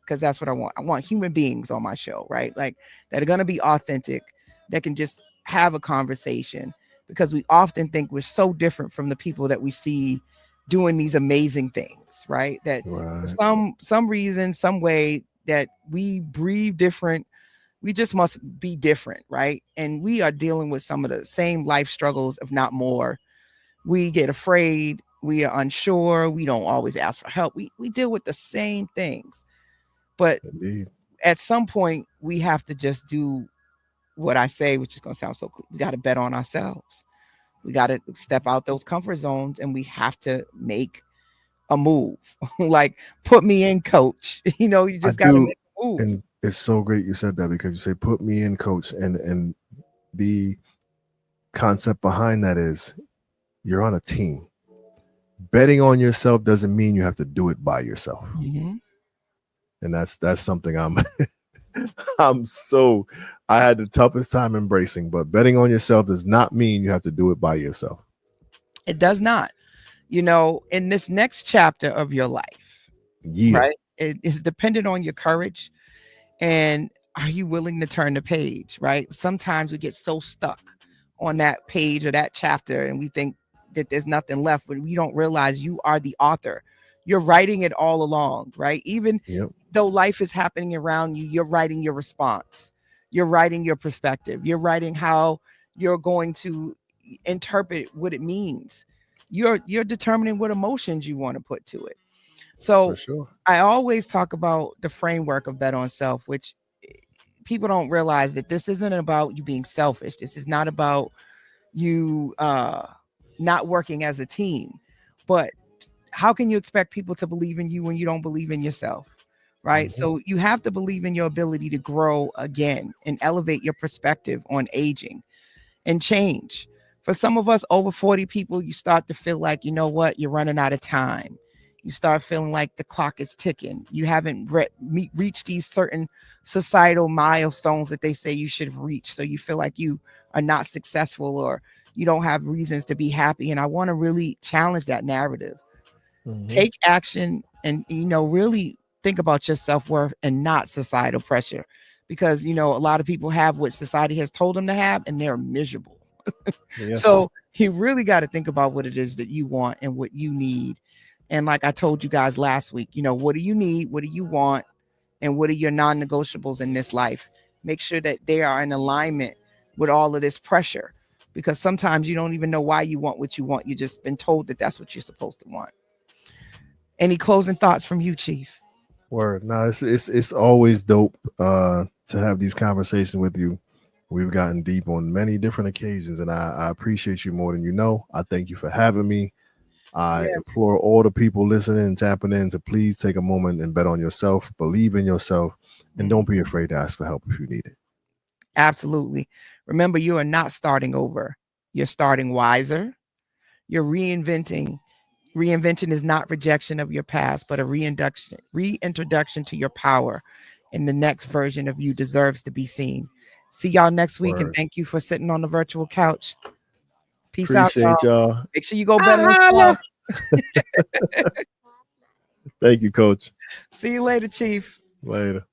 Speaker 4: because that's what I want. I want human beings on my show, right? Like, that are going to be authentic, that can just have a conversation, because we often think we're so different from the people that we see doing these amazing things, right? That some reason, some way that we breathe different, we just must be different, right? And we are dealing with some of the same life struggles, if not more. We get afraid, we are unsure, we don't always ask for help. We deal with the same things. But at some point, we have to just do what I say, which is going to sound so cool. We got to bet on ourselves. We got to step out those comfort zones, and we have to make a move. Like, put me in, coach. You just got to make a move.
Speaker 7: And it's so great you said that, because you say, put me in, coach. And the concept behind that is, you're on a team. Betting on yourself doesn't mean you have to do it by yourself. And that's something I had the toughest time embracing. But betting on yourself does not mean you have to do it by yourself.
Speaker 4: It does not. In this next chapter of your life, right? It is dependent on your courage, and are you willing to turn the page, right? Sometimes we get so stuck on that page or that chapter, and we think that there's nothing left, but we don't realize you are the author. You're writing it all along, right? Even though life is happening around you, you're writing your response. You're writing your perspective. You're writing how you're going to interpret what it means. You're determining what emotions you want to put to it. So I always talk about the framework of bet on self, which people don't realize that this isn't about you being selfish. This is not about you not working as a team, but how can you expect people to believe in you when you don't believe in yourself? Right. So you have to believe in your ability to grow again and elevate your perspective on aging and change. For some of us over 40 people, you start to feel like, you know what, you're running out of time. You start feeling like the clock is ticking. You haven't reached these certain societal milestones that they say you should have reached. So you feel like you are not successful, or you don't have reasons to be happy. And I want to really challenge that narrative. Take action and, really think about your self-worth and not societal pressure, because, a lot of people have what society has told them to have, and they're miserable. So you really got to think about what it is that you want and what you need. And like I told you guys last week, what do you need? What do you want? And what are your non-negotiables in this life? Make sure that they are in alignment with all of this pressure, because sometimes you don't even know why you want what you want. You've just been told that that's what you're supposed to want. Any closing thoughts from you, Chief?
Speaker 7: Word. No, it's always dope to have these conversations with you. We've gotten deep on many different occasions, and I appreciate you more than you know. I thank you for having me. I
Speaker 4: Yes.
Speaker 7: implore all the people listening and tapping in to please take a moment and bet on yourself, believe in yourself, and don't be afraid to ask for help if you need it.
Speaker 4: Absolutely. Remember, you are not starting over. You're starting wiser. You're reinventing. Reinvention is not rejection of your past, but a reintroduction to your power. And the next version of you deserves to be seen. See y'all next week, and
Speaker 7: Word.
Speaker 4: thank you for sitting on the virtual couch. Peace out, y'all.
Speaker 7: Appreciate y'all.
Speaker 4: Make sure you go better inside.
Speaker 7: Thank you, Coach.
Speaker 4: See you later, Chief.
Speaker 7: Later.